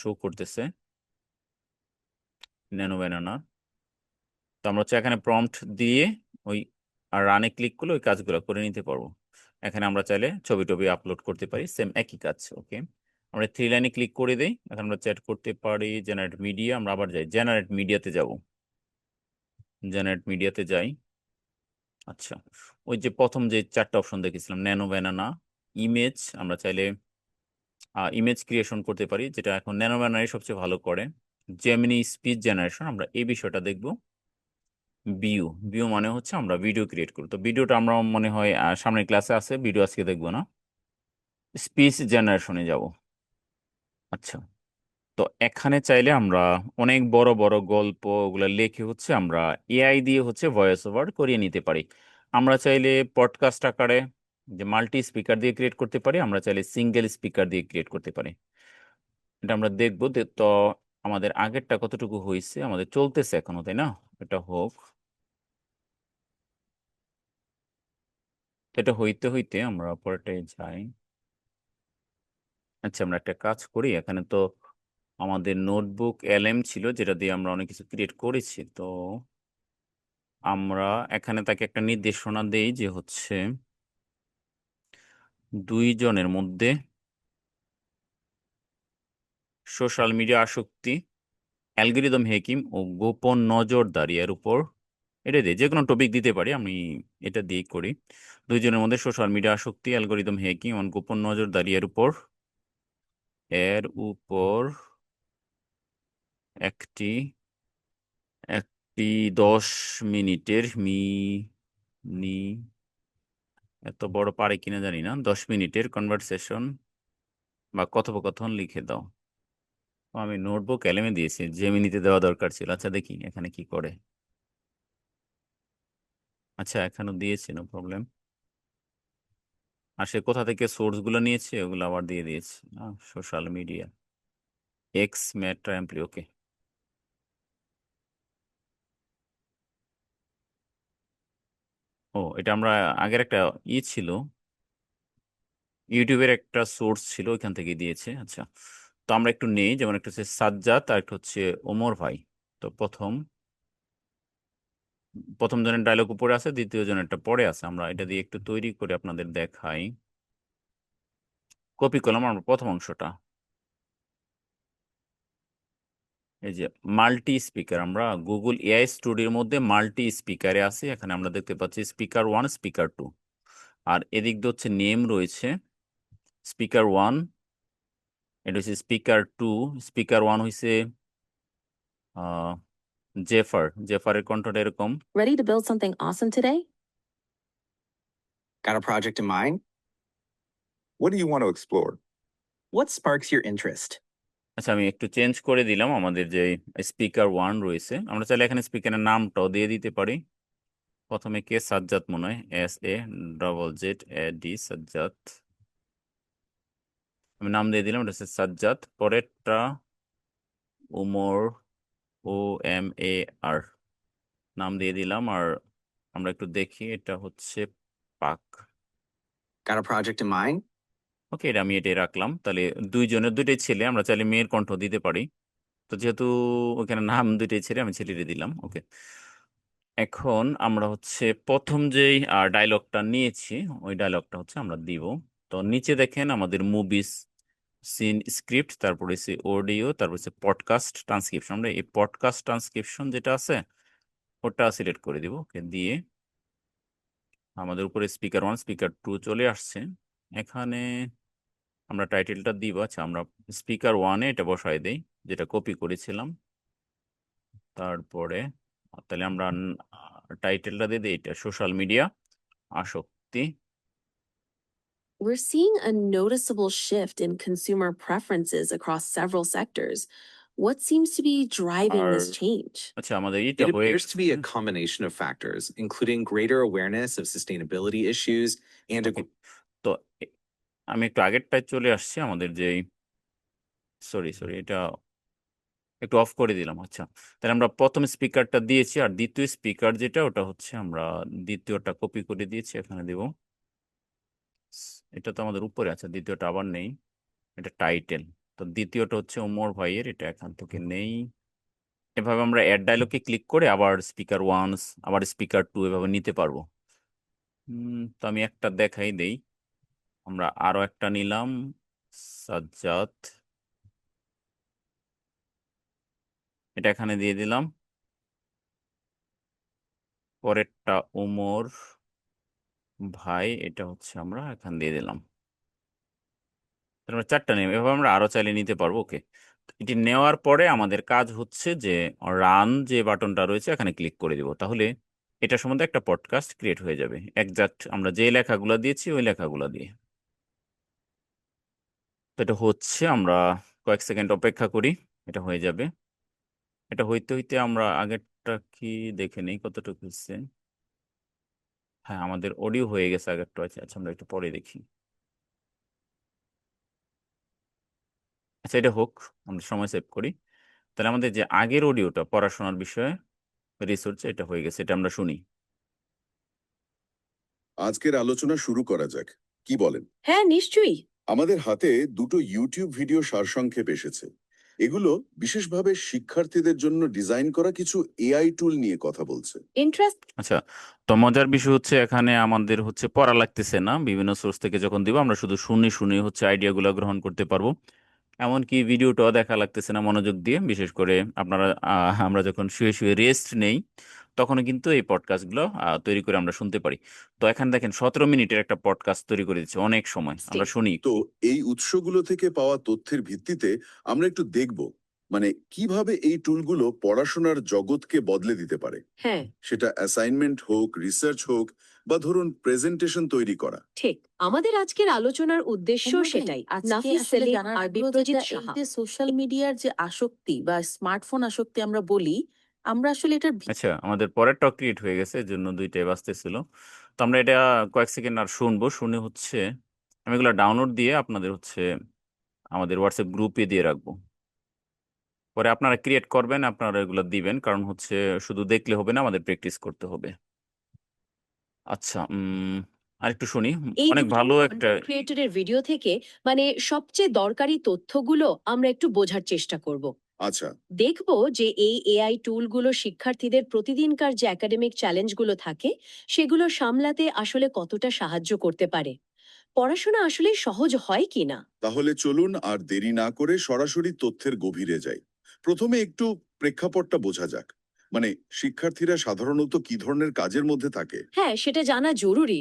শো করতেছে, ন্যানো ব্যানানা। তো আমরা হচ্ছে এখানে প্রম্পট দিয়ে ওই আর রানে ক্লিক করলে ওই কাজগুলো করে নিতে পারবো। এখানে আমরা চাইলে ছবি টবি আপলোড করতে পারি, সেম একই কাজ। ওকে, আমরা 3 লাইনে ক্লিক করে দেই, এখন আমরা চ্যাট করতে পারি জেনারেট মিডিয়া, আমরা আবার যাই জেনারেট মিডিয়াতে যাব, জেনারেট মিডিয়াতে যাই। আচ্ছা, ওই যে প্রথম যে 4টা অপশন দেখেছিলাম, ন্যানো ব্যানানা, ইমেজ, আমরা চাইলে ইমেজ ক্রিয়েশন করতে পারি, যেটা এখন ন্যানো ব্যানানাই সবচেয়ে ভালো করে। জেমিনি স্পিচ জেনারেশন, আমরা এই বিষয়টা দেখব। ভিউ, ভিউ মানে হচ্ছে আমরা ভিডিও ক্রিয়েট করি, তো ভিডিওটা আমরা মনে হয় সামনের ক্লাসে আছে, ভিডিও আজকে দেখবো না। স্পিচ জেনারেশনে যাব। আচ্ছা, তো এখানে চাইলে আমরা অনেক বড় বড় গল্প ওগুলা লিখে হচ্ছে আমরা এআই দিয়ে হচ্ছে ভয়েস ওভার করিয়ে নিতে পারি। আমরা চাইলে পডকাস্ট আকারে যে মাল্টি স্পিকার দিয়ে ক্রিয়েট করতে পারি, আমরা চাইলে সিঙ্গেল স্পিকার দিয়ে ক্রিয়েট করতে পারি। এটা আমরা দেখবো তো আমাদের আগেরটা কতটুকু হয়েছে, আমাদের চলতেছে এখনো, তাই না? এটা হোক, তো এটা হইতে হইতে আমরা পরেরটায় যাই। আচ্ছা, আমরা একটা কাজ করি, এখানে তো আমাদের নোটবুক এলএম ছিল যেটা দিয়ে আমরা অনেক কিছু ক্রিয়েট করেছি, তো আমরা এখানে তাকে একটা নির্দেশনা দেই যে হচ্ছে 2 জনের মধ্যে সোশ্যাল মিডিয়া আসক্তি, অ্যালগরিদম হ্যাকিং ও গোপন নজরদারি এর উপর, এটা দিয়ে যে কোনো টপিক দিতে পারি, আমি এটা দিয়েই করি। 2 জনের মধ্যে সোশ্যাল মিডিয়া আসক্তি, অ্যালগরিদম হ্যাকিং ও গোপন নজরদারি এর উপর একটি একটি 10 মিনিটের নি এত বড় পারে কিনা জানি না, 10 মিনিটের কনভারসেশন বা কথোপকথন লিখে দাও। আমি নোটবুক এলএমে দিয়েছি, জেমিনিতে দেওয়া দরকার ছিল। আচ্ছা, দেখি এখানে কি করে। আচ্ছা, এখানেও দিয়েছি, নো প্রবলেম। আর সে কোথা থেকে সোর্স গুলো নিয়েছে ওগুলো আবার দিয়ে দিয়েছে, সোশ্যাল মিডিয়া এক্স মেটা এমপ্লি। ওকে, ও এটা আমরা আগের একটা ছিল, ইউটিউবের একটা সোর্স ছিল, ওইখান থেকে দিয়েছে। আচ্ছা, তো আমরা একটু নেই, যেমন একটা হচ্ছে সাজ্জাদ আর একটা হচ্ছে ওমর ভাই। তো প্রথম জনের ডায়লগ উপরে আছে, দ্বিতীয় জনেরটা পরে আছে, আমরা এটা দিয়ে একটু তৈরি করে আপনাদের দেখাই। কপি করলাম আমরা প্রথম অংশটা, এই যে মাল্টি স্পিকার, আমরা গুগল এআই স্টুডিওর মধ্যে মাল্টি স্পিকারে আছে, এখানে আমরা দেখতে পাচ্ছি স্পিকার 1, স্পিকার 2, আর এদিক দিয়ে হচ্ছে নেম রয়েছে স্পিকার 1, এটা হচ্ছে স্পিকার 2, স্পিকার 1 হইছে জেফারের কণ্ঠটা এরকম। Ready to build something awesome today? Got a project in mind? What do you want to explore? What sparks your interest? আচ্ছা, আমি একটু চেঞ্জ করে দিলাম আমাদের যে স্পিকার 1 রয়েছে, আমরা চাইলে এখানে স্পিকারের নামটাও দিয়ে দিতে পারি। প্রথমে কে, সাজ্জাদ মনে হয়, SAZZAD, সাজ্জাদ, আমি নাম দিয়ে দিলাম, এটা হচ্ছে সাজ্জাদ। পরেরটা ওমর, OMAR, নাম দিয়ে দিলাম। আর আমরা একটু দেখি, এটা হচ্ছে পাক। Got a project in mind? ওকে, এটা আমি এটাই রাখলাম। তাহলে 2 জনের 2টাই ছেলে, আমরা চাইলে মেয়ের কণ্ঠ দিতে পারি। তো যেহেতু ওখানে নাম দুইটাই ছেড়ে আমি ছেড়ে দিলাম, ওকে। এখন আমরা হচ্ছে প্রথম যেই ডায়লগটা নিয়েছি ওই ডায়লগটা হচ্ছে আমরা দিব। তো নিচে দেখেন আমাদের মুভিস, সিন, স্ক্রিপ্ট, তারপরে হচ্ছে অডিও, তারপর হচ্ছে পডকাস্ট ট্রান্সক্রিপশন। আমরা এই পডকাস্ট ট্রান্সক্রিপশন যেটা আছে ওটা সিলেক্ট করে দিব, ওকে। দিয়ে আমাদের উপরে স্পিকার 1 স্পিকার 2 চলে আসছে। এখানে আমরা টাইটেলটা দিব। আচ্ছা, আমরা স্পিকার 1-এ এটা বসাই দেই যেটা কপি করেছিলাম। তারপরে তাহলে আমরা টাইটেলটা দিয়ে দিই এটা সোশ্যাল মিডিয়া আসক্তি। We're seeing a noticeable shift in consumer preferences across several sectors. What seems to be driving this R change? আচ্ছা, আমাদের এটা It হয়ে appears to be a গেছে। combination of factors, including greater awareness of sustainability issues and a ওকে, তো এ- আমি একটু আগেরটায় চলে আসছি। আমাদের যে সরি এটা একটু অফ করে দিলাম। আচ্ছা, তাহলে আমরা প্রথম স্পিকারটা দিয়েছি, আর দ্বিতীয় স্পিকার যেটা ওটা হচ্ছে আমরা দ্বিতীয়টা কপি করে দিয়েছি, এখানে দেব। এটা তো আমাদের উপরে আছে, দ্বিতীয়টা আবার নেই, এটা টাইটেল। তো দ্বিতীয়টা হচ্ছে ওমর ভাইয়ের, এটা এখান থেকে নেই। এভাবে আমরা অ্যাড ডায়লগে ক্লিক করে আবার স্পিকার 1 আবার স্পিকার 2 এভাবে নিতে পারবো। তো আমি একটা দেখাই দেই। আমরা আরো একটা নিলাম, সাজ্জাদ, এটা এখানে দিয়ে দিলাম। পরেরটা ওমর ভাই, এটা হচ্ছে আমরা এখানে দিয়ে দিলাম। তাহলে আমরা 4টা নেব, এভাবে আমরা আরো চাইলে নিতে পারবো, ওকে। এটি নেওয়ার পরে আমাদের কাজ হচ্ছে যে রান যে বাটনটা রয়েছে এখানে ক্লিক করে দিব, তাহলে এটা সম্বন্ধে একটা পডকাস্ট ক্রিয়েট হয়ে যাবে একজাক্ট আমরা যে লেখাগুলো দিয়েছি ওই লেখাগুলো দিয়ে। তো এটা হচ্ছে, আমরা কয়েক সেকেন্ড অপেক্ষা করি, এটা হয়ে যাবে। এটা হইতে হইতে আমরা আগেরটা কি দেখে নেই কতটুকু হচ্ছে। হ্যাঁ, আমাদের অডিও হয়ে গেছে আগেরটা। আচ্ছা, আমরা একটু পরে দেখি। আচ্ছা, এটা হোক, আমরা সময় সেভ করি। তাহলে আমাদের যে আগের অডিওটা পড়াশোনার বিষয়ে রিসোর্স, এটা হয়ে গেছে, এটা আমরা শুনি। আজকের আলোচনা শুরু করা যাক, কি বলেন? হ্যাঁ, নিশ্চয়ই। আমাদের হাতে দুটো ইউটিউব ভিডিও সারসংক্ষেপ এসেছে। এগুলো বিশেষভাবে শিক্ষার্থীদের জন্য ডিজাইন করা কিছু এআই টুল নিয়ে কথা বলছে। ইন্টারেস্ট আচ্ছা, তো মজার বিষয় হচ্ছে এখানে আমাদের হচ্ছে পড়া লাগতেছে না, বিভিন্ন সোর্স থেকে যখন দিব আমরা শুধু শুনে শুনে হচ্ছে আইডিয়াগুলো গ্রহণ করতে পারবো। এমনকি ভিডিওটাও দেখা লাগতেছে না মনোযোগ দিয়ে। বিশেষ করে আপনারা আমরা যখন শুয়ে শুয়ে রেস্ট নেই তখনও কিন্তু এই পডকাস্টগুলো তৈরি করে আমরা শুনতে পারি। তো এখানে দেখেন 17 মিনিটের একটা পডকাস্ট তৈরি করে দিচ্ছে, অনেক সময় আমরা শুনি। তো এই উৎসগুলো থেকে পাওয়া তথ্যের ভিত্তিতে আমরা একটু দেখব মানে কিভাবে এই টুলগুলো পড়াশোনার জগৎকে বদলে দিতে পারে। হ্যাঁ, সেটা অ্যাসাইনমেন্ট হোক, রিসার্চ হোক, বা ধরুন প্রেজেন্টেশন তৈরি করা। ঠিক। আমাদের আজকের আলোচনার উদ্দেশ্য ওমর ভাই, সেটাই। আজকে নাফিস আসলে সেলিম, জানার আরবি আগ্রহ প্রজিত যেটা, এই সাহা। যে সোশ্যাল মিডিয়ার যে আসক্তি বা স্মার্টফোন আসক্তি আমরা বলি, আমরা আসলে এটার আচ্ছা, আমাদের পরেরটাও ক্রিয়েট হয়ে গেছে, এর জন্য দুইটাই বাজতেছিল। তো আমরা এটা কয়েক সেকেন্ড আর শুনবো, শুনে হচ্ছে আমি এগুলো ডাউনলোড দিয়ে আপনাদের হচ্ছে আমাদের হোয়াটসঅ্যাপ গ্রুপে দিয়ে রাখবো। পরে আপনারা ক্রিয়েট করবেন, আপনারা এগুলো দিবেন, কারণ হচ্ছে শুধু দেখলে হবে না, আমাদের প্র্যাকটিস করতে হবে। আচ্ছা, আরেকটু শুনি। এই অনেক দুটো ভালো একটা কন্টেন্ট ক্রিয়েটরের ভিডিও থেকে মানে সবচেয়ে দরকারি তথ্যগুলো আমরা একটু বোঝার চেষ্টা করব। আচ্ছা, দেখব যে এই এআই টুলগুলো শিক্ষার্থীদের প্রতিদিনকার যে একাডেমিক চ্যালেঞ্জগুলো থাকে সেগুলো সামলাতে আসলে কতটা সাহায্য করতে পারে। পড়াশোনা আসলে সহজ হয় কিনা। তাহলে চলুন আর দেরি না করে সরাসরি তথ্যের গভীরে যাই। প্রথমে একটু প্রেক্ষাপটটা বোঝা যাক, মানে শিক্ষার্থীরা সাধারণত কি ধরনের কাজের মধ্যে থাকে। হ্যাঁ, সেটা জানা জরুরি।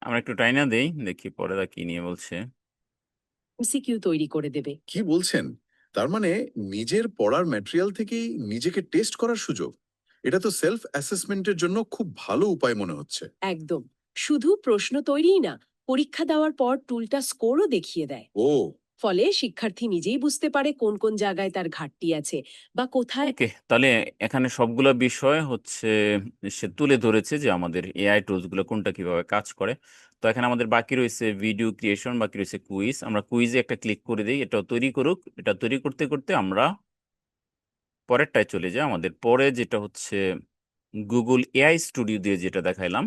আমরা একটু টাইনা দেই, দেখি পরে তা কি নিয়ে বলছে। এমসিকিউ তৈরি করে দেবে। কি বলছেন? তার মানে নিজের পড়ার ম্যাটেরিয়াল থেকেই নিজেকে টেস্ট করার সুযোগ। এটা তো সেলফ অ্যাসেসমেন্টের জন্য খুব ভালো উপায় মনে হচ্ছে। একদম। শুধু প্রশ্ন তৈরিই না, পরীক্ষা দেওয়ার পর টুলটা স্কোরও দেখিয়ে দেয়। ও, ফলে শিক্ষার্থী নিজেই বুঝতে পারে কোন কোন জায়গায় তার ঘাটতি আছে বা কোথায়। ওকে, তাহলে এখানে সবগুলো বিষয় হচ্ছে সে তুলে ধরেছে যে আমাদের এআই টুলস গুলো কোনটা কিভাবে কাজ করে। তো এখানে আমাদের বাকি রয়েছে ভিডিও ক্রিয়েশন, বাকি রয়েছে কুইজ। আমরা কুইজে একটা ক্লিক করে দিই, এটা তৈরি করুক। এটা তৈরি করতে করতে আমরা পরেরটায় চলে যাই। আমাদের পরে যেটা হচ্ছে গুগল এআই স্টুডিও দিয়ে যেটা দেখাইলাম,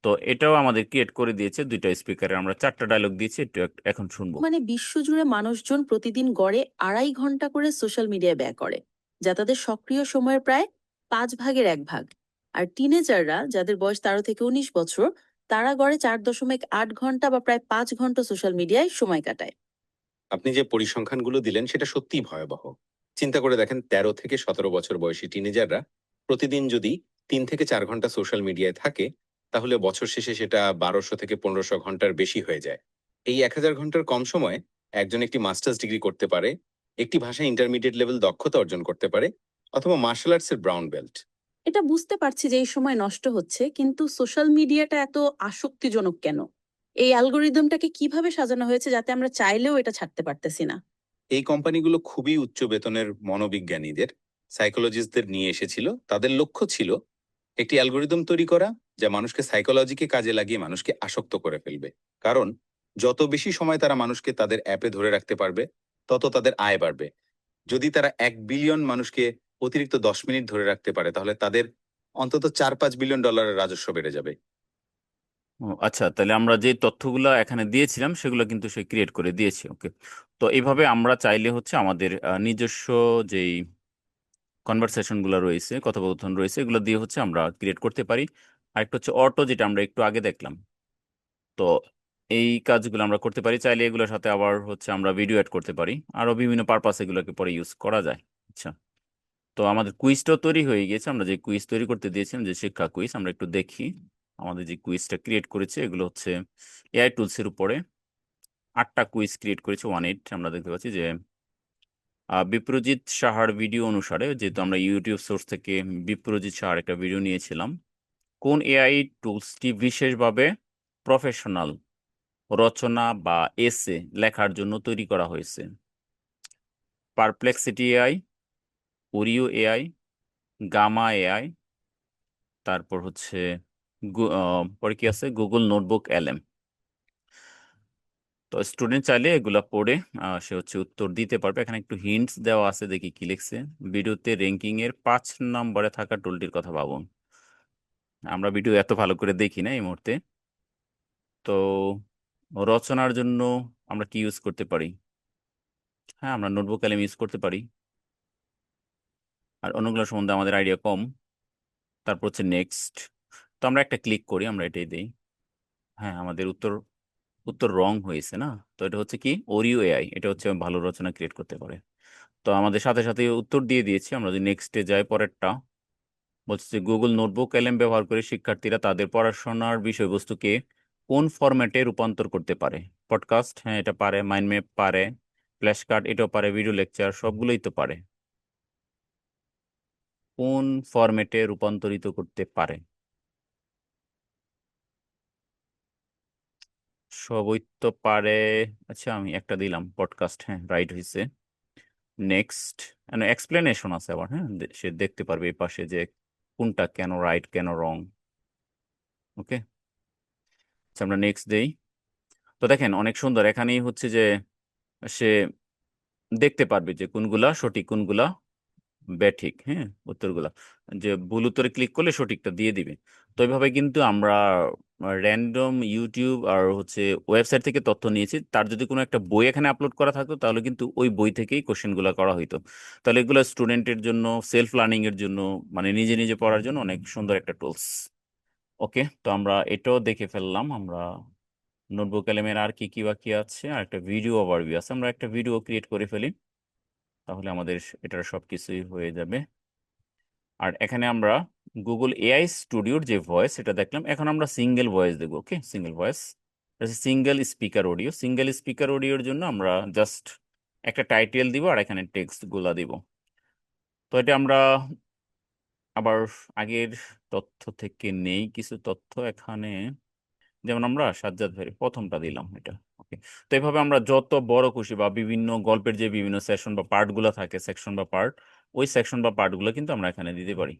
তো এটাও আমাদের ক্রিয়েট করে দিয়েছে দুইটা স্পিকারে, আমরা 4টা ডায়লগ দিয়েছি, একটু এখন শুনবো। মানে বিশ্বজুড়ে মানুষজন প্রতিদিন গড়ে 2.5 ঘন্টা করে সোশ্যাল মিডিয়ায় ব্যয় করে, যা তাদের সক্রিয় সময়ের প্রায় 1/5 আর টিনেজাররা, যাদের বয়স 13 থেকে 19 বছর, তারা গড়ে 4.8 ঘন্টা বা প্রায় 5 ঘন্টা সোশ্যাল মিডিয়ায় সময় কাটায়। আপনি যে পরিসংখ্যানগুলো দিলেন সেটা সত্যিই ভয়াবহ। চিন্তা করে দেখেন, 13 থেকে 17 বছর বয়সী টিনেজাররা প্রতিদিন যদি 3 থেকে 4 ঘন্টা সোশ্যাল মিডিয়ায় থাকে, তাহলে বছর শেষে সেটা 1200 থেকে 1500 ঘন্টার বেশি হয়ে যায়। এই 1000 ঘন্টার কম সময়ে একজন একটি মাস্টার্স ডিগ্রি করতে পারে, একটি ভাষায় ইন্টারমিডিয়েট লেভেল দক্ষতা অর্জন করতে পারে, অথবা মার্শাল আর্টসের ব্রাউন বেল্ট। এটা বুঝতে পারছি যে এই সময় নষ্ট হচ্ছে, কিন্তু সোশ্যাল মিডিয়াটা এত আসক্তিজনক কেন? এই অ্যালগোরিদমটাকে কিভাবে সাজানো হয়েছে যাতে আমরা চাইলেও এটা ছাড়তে পারতেছি না? এই কোম্পানিগুলো খুবই উচ্চ বেতনের মনোবিজ্ঞানীদের, সাইকোলজিস্টদের নিয়ে এসেছিল। তাদের লক্ষ্য ছিল একটি অ্যালগোরিদম তৈরি করা যা মানুষকে সাইকোলজিকে কাজে লাগিয়ে মানুষকে আসক্ত করে ফেলবে। কারণ যত বেশি সময় তারা মানুষকে তাদের অ্যাপে ধরে রাখতে পারবে, তত তাদের আয় বাড়বে। যদি তারা 1 বিলিয়ন মানুষকে অতিরিক্ত 10 মিনিট ধরে রাখতে পারে, তাহলে তাদের অন্তত $4-5 বিলিয়ন রাজস্ব বেড়ে যাবে। আচ্ছা, তাহলে আমরা যে তথ্যগুলো এখানে দিয়েছিলাম সেগুলো কিন্তু সে ক্রিয়েট করে দিয়েছে। ওকে, তো এইভাবে আমরা চাইলে হচ্ছে আমাদের নিজস্ব যেই কনভারসেশনগুলো রয়েছে, কথোপকথন রয়েছে, এগুলো দিয়ে হচ্ছে আমরা ক্রিয়েট করতে পারি। আর একটা হচ্ছে অটো, যেটা আমরা একটু আগে দেখলাম। তো এই কাজগুলো আমরা করতে পারি। চাইলে এগুলোর সাথে আবার হচ্ছে আমরা ভিডিও অ্যাড করতে পারি, আরও বিভিন্ন পারপাস এগুলোকে পরে ইউজ করা যায়। আচ্ছা, তো আমাদের কুইজটাও তৈরি হয়ে গিয়েছে। আমরা যে কুইজ তৈরি করতে দিয়েছিলাম, যে শিক্ষা কুইজ, আমরা একটু দেখি আমাদের যে কুইজটা ক্রিয়েট করেছে। এগুলো হচ্ছে এআই টুলসের উপরে 8টা কুইজ ক্রিয়েট করেছে, 18। আমরা দেখতে পাচ্ছি যে বিপ্রজিৎ সাহার ভিডিও অনুসারে, যেহেতু আমরা ইউটিউব সোর্স থেকে বিপ্রজিৎ সাহার একটা ভিডিও নিয়েছিলাম, কোন এআই টুলসটি বিশেষভাবে প্রফেশনাল রচনা বা এসে লেখার জন্য তৈরি করা হয়েছে? পারপ্লেক্সিটি এআই, ওরিও এআই, গামা এআই, তারপর হচ্ছে পরে কি আছে, গুগল নোটবুক এলএম। তো স্টুডেন্ট চাইলে এগুলা পড়ে সে হচ্ছে উত্তর দিতে পারবে। এখানে একটু হিন্টস দেওয়া আছে, দেখি কি লিখছে। ভিডিওতে র্যাঙ্কিং এর 5 নম্বরে থাকা টুলটির কথা ভাবুন। আমরা ভিডিও এত ভালো করে দেখি না এই মুহূর্তে। তো রচনার জন্য আমরা কি ইউজ করতে পারি? হ্যাঁ, আমরা নোটবুক এলএম ইউজ করতে পারি। আর অন্যগুলো সম্বন্ধে আমাদের আইডিয়া কম। তারপর হচ্ছে নেক্সট। তো আমরা একটা ক্লিক করি, আমরা এটাই দিই। হ্যাঁ, আমাদের উত্তর উত্তর রং হয়েছে না। তো এটা হচ্ছে কি, ওরিও এআই, এটা হচ্ছে ভালো রচনা ক্রিয়েট করতে পারে। তো আমাদের সাথে সাথে উত্তর দিয়ে দিয়েছি। আমরা যদি নেক্সটে যাই, পরেরটা বলছে গুগল নোটবুক এলএম ব্যবহার করে শিক্ষার্থীরা তাদের পড়াশোনার বিষয়বস্তুকে কোন ফরম্যাটে রূপান্তর করতে পারে? পডকাস্ট, হ্যাঁ এটা পারে। মাইন্ড ম্যাপ পারে, ফ্ল্যাশ কার্ড এটাও পারে, ভিডিও লেকচার সবগুলোই তো পারে। কোন ফরম্যাটে রূপান্তরিত করতে পারে? সবই তো পারে। আচ্ছা, আমি একটা দিলাম পডকাস্ট, হ্যাঁ রাইট হয়েছে। নেক্সট, এক্সপ্লেনেশন আছে আবার, হ্যাঁ সে দেখতে পারবে এই পাশে যে কোনটা কেন রাইট কেন রং। ওকে, আচ্ছা আমরা নেক্সট দেই। তো দেখেন অনেক সুন্দর, এখানেই হচ্ছে যে সে দেখতে পারবে যে কোনগুলা সঠিক কোনগুলা ব্যাঠিক, হ্যাঁ উত্তরগুলা। যে ভুল উত্তরে ক্লিক করলে সঠিকটা দিয়ে দিবে। তো এইভাবে কিন্তু আমরা র্যান্ডম ইউটিউব আর হচ্ছে ওয়েবসাইট থেকে তথ্য নিয়েছি। তার যদি কোনো একটা বই এখানে আপলোড করা থাকতো, তাহলে কিন্তু ওই বই থেকেই কোশ্চেনগুলো করা হইতো। তাহলে এগুলো স্টুডেন্টের জন্য, সেলফ লার্নিং এর জন্য, মানে নিজে নিজে পড়ার জন্য অনেক সুন্দর একটা টুলস। ওকে, তো আমরা এটাও দেখে ফেললাম। আমরা নোটবুক এলএমের আর কি কি বাকি আছে, আর একটা ভিডিও ওভারভিউ আছে, আমরা একটা ভিডিও ক্রিয়েট করে ফেলি, তাহলে আমাদের এটার সব কিছুই হয়ে যাবে। আর এখানে আমরা গুগল এআই স্টুডিওর যে ভয়েস এটা দেখলাম, এখন আমরা সিঙ্গেল ভয়েস দেখবো। Okay, single voice, single speaker audio. Single speaker অডিওর জন্য আমরা জাস্ট একটা টাইটেল দিব আর এখানে টেক্সট গুলা দিব। তো এটা আমরা আবার আগের তথ্য থেকে নেই কিছু তথ্য এখানে, যেমন আমরা সাজ্জাদ ভাইয়ের প্রথমটা দিলাম এটা। ওকে, তো এইভাবে আমরা যত বড় খুশি বা বিভিন্ন গল্পের যে বিভিন্ন সেশন বা পার্ট গুলো থাকে, সেকশন বা পার্ট, ওই সেকশন বা পার্ট গুলো কিন্তু আমরা এখানে দিতে পারি।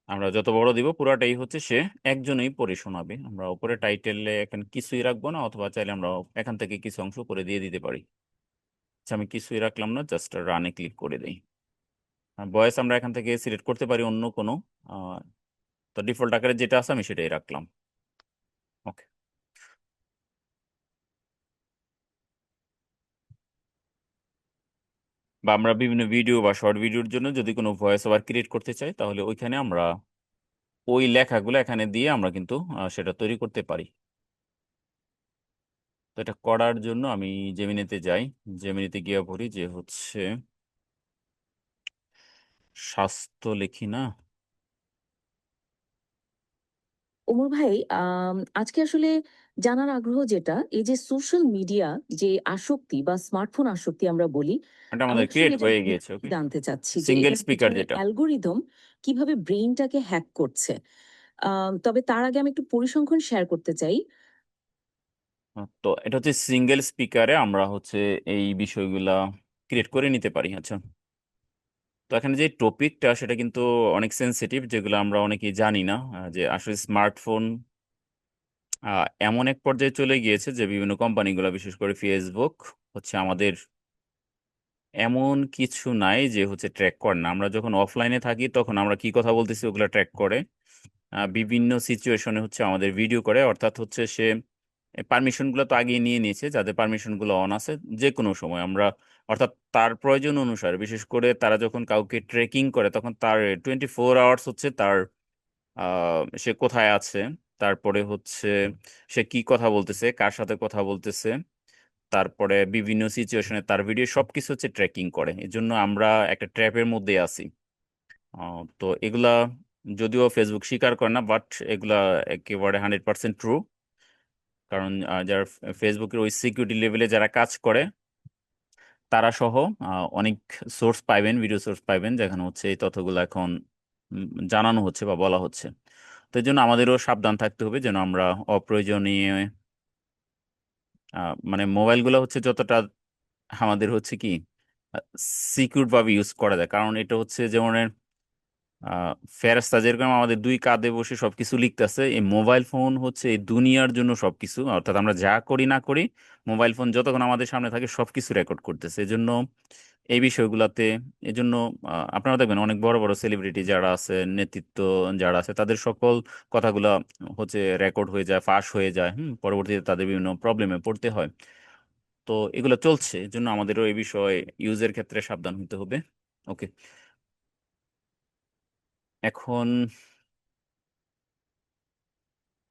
আমরা যত বড় দিব পুরাটাই হচ্ছে সে একজনই পড়ে শোনাবে। আমরা উপরে টাইটেলে এখানে কিছুই রাখবো না, অথবা চাইলে আমরা এখান থেকে কিছু অংশ করে দিয়ে দিতে পারি। আচ্ছা, আমি কিছুই রাখলাম না, জাস্ট রানে ক্লিক করে দিই। ভয়েস আমরা এখান থেকে সিলেক্ট করতে পারি অন্য কোনো তো ডিফল্ট আকারে যেটা আছে আমি সেটাই রাখলাম। ওকে, বা আমরা বিভিন্ন ভিডিও বা শর্ট ভিডিওর জন্য যদি কোনো ভয়েস ওভার ক্রিয়েট করতে চাই তাহলে ওইখানে আমরা ওই লেখাগুলো এখানে দিয়ে আমরা কিন্তু সেটা তৈরি করতে পারি। তো এটা করার জন্য আমি জেমিনিতে যাই, জেমিনিতে গিয়ে পড়ি যে হচ্ছে স্বাস্থ্য লিখি না। ওমর ভাই, আজকে আসলে জানার আগ্রহ যেটা, এই যে সোশ্যাল মিডিয়া যে আসক্তি বা স্মার্টফোন আসক্তি আমরা বলি, এটা আমি আমাদের আসলে ক্রিয়েট এটা হয়ে একটু গিয়েছে। ওকে, জানতে চাচ্ছি যে সিঙ্গেল এটার স্পিকার পিছনে যেটা। অ্যালগোরিদম কিভাবে ব্রেইনটাকে হ্যাক করছে। তবে তার আগে আমি একটু পরিসংখ্যান শেয়ার করতে চাই। তো এটা হচ্ছে সিঙ্গেল স্পিকারে আমরা হচ্ছে এই বিষয়গুলা ক্রিয়েট করে নিতে পারি। আচ্ছা, তো এখানে যে টপিকটা সেটা কিন্তু অনেক সেনসিটিভ, যেগুলো আমরা অনেকেই জানি না, যে আসলে স্মার্টফোন এমন এক পর্যায়ে চলে গিয়েছে যে বিভিন্ন কোম্পানিগুলো বিশেষ করে ফেসবুক হচ্ছে আমাদের এমন কিছু নাই যে হচ্ছে ট্র্যাক করে না। আমরা যখন অফলাইনে থাকি তখন আমরা কি কথা বলতেছি ওগুলো ট্র্যাক করে, বিভিন্ন সিচুয়েশনে হচ্ছে আমাদের ভিডিও করে, অর্থাৎ হচ্ছে সে পারমিশনগুলো তো আগেই নিয়ে নিয়েছে, যাদের পারমিশনগুলো অন আছে যে কোনো সময় আমরা, অর্থাৎ তার প্রয়োজন অনুসারে, বিশেষ করে তারা যখন কাউকে ট্রেকিং করে তখন তার 24 আওয়ার্স হচ্ছে তার সে কোথায় আছে, তারপরে হচ্ছে সে কি কথা বলতেছে, কার সাথে কথা বলতেছে, তারপরে বিভিন্ন সিচুয়েশনে তার ভিডিও সবকিছু হচ্ছে ট্র্যাকিং করে। এজন্য আমরা একটা ট্র্যাপের মধ্যে আছি। তো এগুলা যদিও ফেসবুক স্বীকার করে না, বাট এগুলা একেবারে 100% ট্রু। কারণ যারা ফেসবুকের ওই সিকিউরিটি লেভেলে যারা কাজ করে তারা সহ অনেক সোর্স পাইবেন, ভিডিও সোর্স পাইবেন, যেখানে হচ্ছে এই তথ্যগুলো এখন জানানো হচ্ছে বা বলা হচ্ছে। তো এই জন্য আমাদেরও সাবধান থাকতে হবে যেন আমরা অপ্রয়োজনীয় মানে মোবাইলগুলো হচ্ছে যতটা আমাদের হচ্ছে কি সিকিউর ভাবে ইউজ করা যায়। কারণ এটা হচ্ছে যেমন ফেরেশতা যেরকম আমাদের দুই কাঁধে বসে সবকিছু লিখতেছে, এই মোবাইল ফোন হচ্ছে এই দুনিয়ার জন্য সবকিছু, অর্থাৎ আমরা যা করি না করি মোবাইল ফোন যতক্ষণ আমাদের সামনে থাকে সবকিছু রেকর্ড করতেছে। এজন্য এই বিষয়গুলাতে, এজন্য আপনারা দেখবেন অনেক বড় বড় সেলিব্রিটি যারা আছে, নেতৃত্ব যারা আছে, তাদের সকল কথাগুলা হচ্ছে রেকর্ড হয়ে যায়, ফাঁস হয়ে যায়, পরবর্তীতে তাদের বিভিন্ন প্রবলেমে পড়তে হয়। তো এগুলো চলছে, এজন্য আমাদেরও এই বিষয়ে ইউজের ক্ষেত্রে সাবধান হতে হবে। ওকে, এখন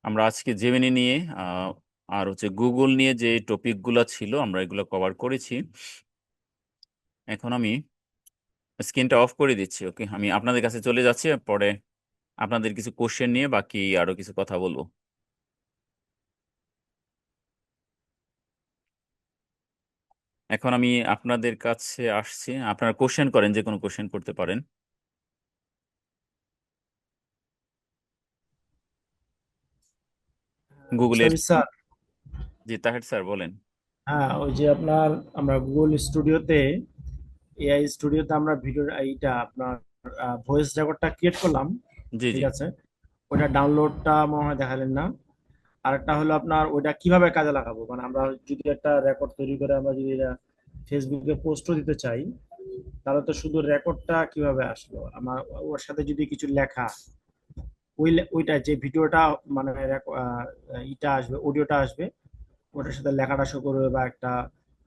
আমরা আজকে জেমিনি নিয়ে আর হচ্ছে গুগল নিয়ে যে টপিকগুলো ছিল আমরা এগুলো কভার করেছি। এখন আমি স্ক্রিনটা অফ করে দিচ্ছি। ওকে, আমি আপনাদের কাছে চলে যাচ্ছি, পরে আপনাদের কিছু কোশ্চেন নিয়ে বাকি আরো কিছু কথা বলবো। এখন আমি আপনাদের কাছে আসছি, আপনারা কোশ্চেন করেন, যে কোনো কোশ্চেন করতে পারেন। গুগলের স্যার, জি তাহের স্যার বলেন। হ্যাঁ, ওই যে আপনার আমরা গুগল স্টুডিওতে, এআই স্টুডিওতে আমরা ভিডিও এইটা আপনার ভয়েস রেকর্ডটা ক্রিয়েট করলাম। জি জি। ঠিক আছে, ওইটা ডাউনলোডটা মনে হয় দেখালেন না। আরেকটা হলো আপনার ওইটা কিভাবে কাজে লাগাবো, মানে আমরা যদি একটা রেকর্ড তৈরি করে আমরা যদি এটা ফেসবুকে পোস্টও দিতে চাই, তাহলে তো শুধু রেকর্ডটা কিভাবে আসলো, আমার ওর সাথে যদি কিছু লেখা, ওইটা যে ভিডিওটা মানে ইটা আসবে, অডিওটা আসবে, ওটার সাথে লেখাটা শো করবে বা একটা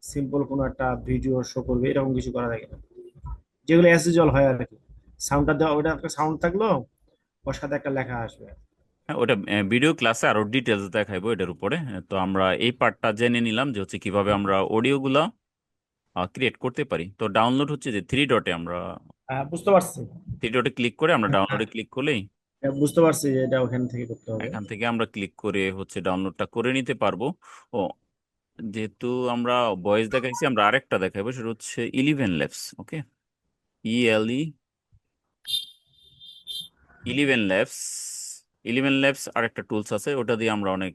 সিম্পল কোনো একটা ভিডিও শো করবে, এরকম কিছু করা যায় কিনা, যেগুলো অ্যাজ ইউজুয়াল হয় আর কি। সাউন্ডটা দেওয়া, ওটা একটা সাউন্ড থাকলো, ওর সাথে একটা লেখা আসবে। হ্যাঁ, ওটা ভিডিও ক্লাসে আরো ডিটেলস দেখাইবো এটার উপরে। তো আমরা এই পার্টটা জেনে নিলাম যে হচ্ছে কিভাবে আমরা অডিওগুলা ক্রিয়েট করতে পারি। তো ডাউনলোড হচ্ছে যে থ্রি ডটে, আমরা বুঝতে পারছি। থ্রি ডটে ক্লিক করে আমরা হ্যাঁ, ডাউনলোডে ক্লিক করলেই বুঝতে পারছি যে এটা ওখান থেকে করতে হবে। এখান থেকে আমরা ক্লিক করে হচ্ছে ডাউনলোডটা করে নিতে পারবো। ও, যেহেতু আমরা ভয়েস দেখাইছি, আমরা আরেকটা দেখাবো, সেটা হচ্ছে 11 ল্যাবস। ওকে, ইএলই 11 ল্যাবস। 11 ল্যাবস আরেকটা টুলস আছে, ওটা দিয়ে আমরা অনেক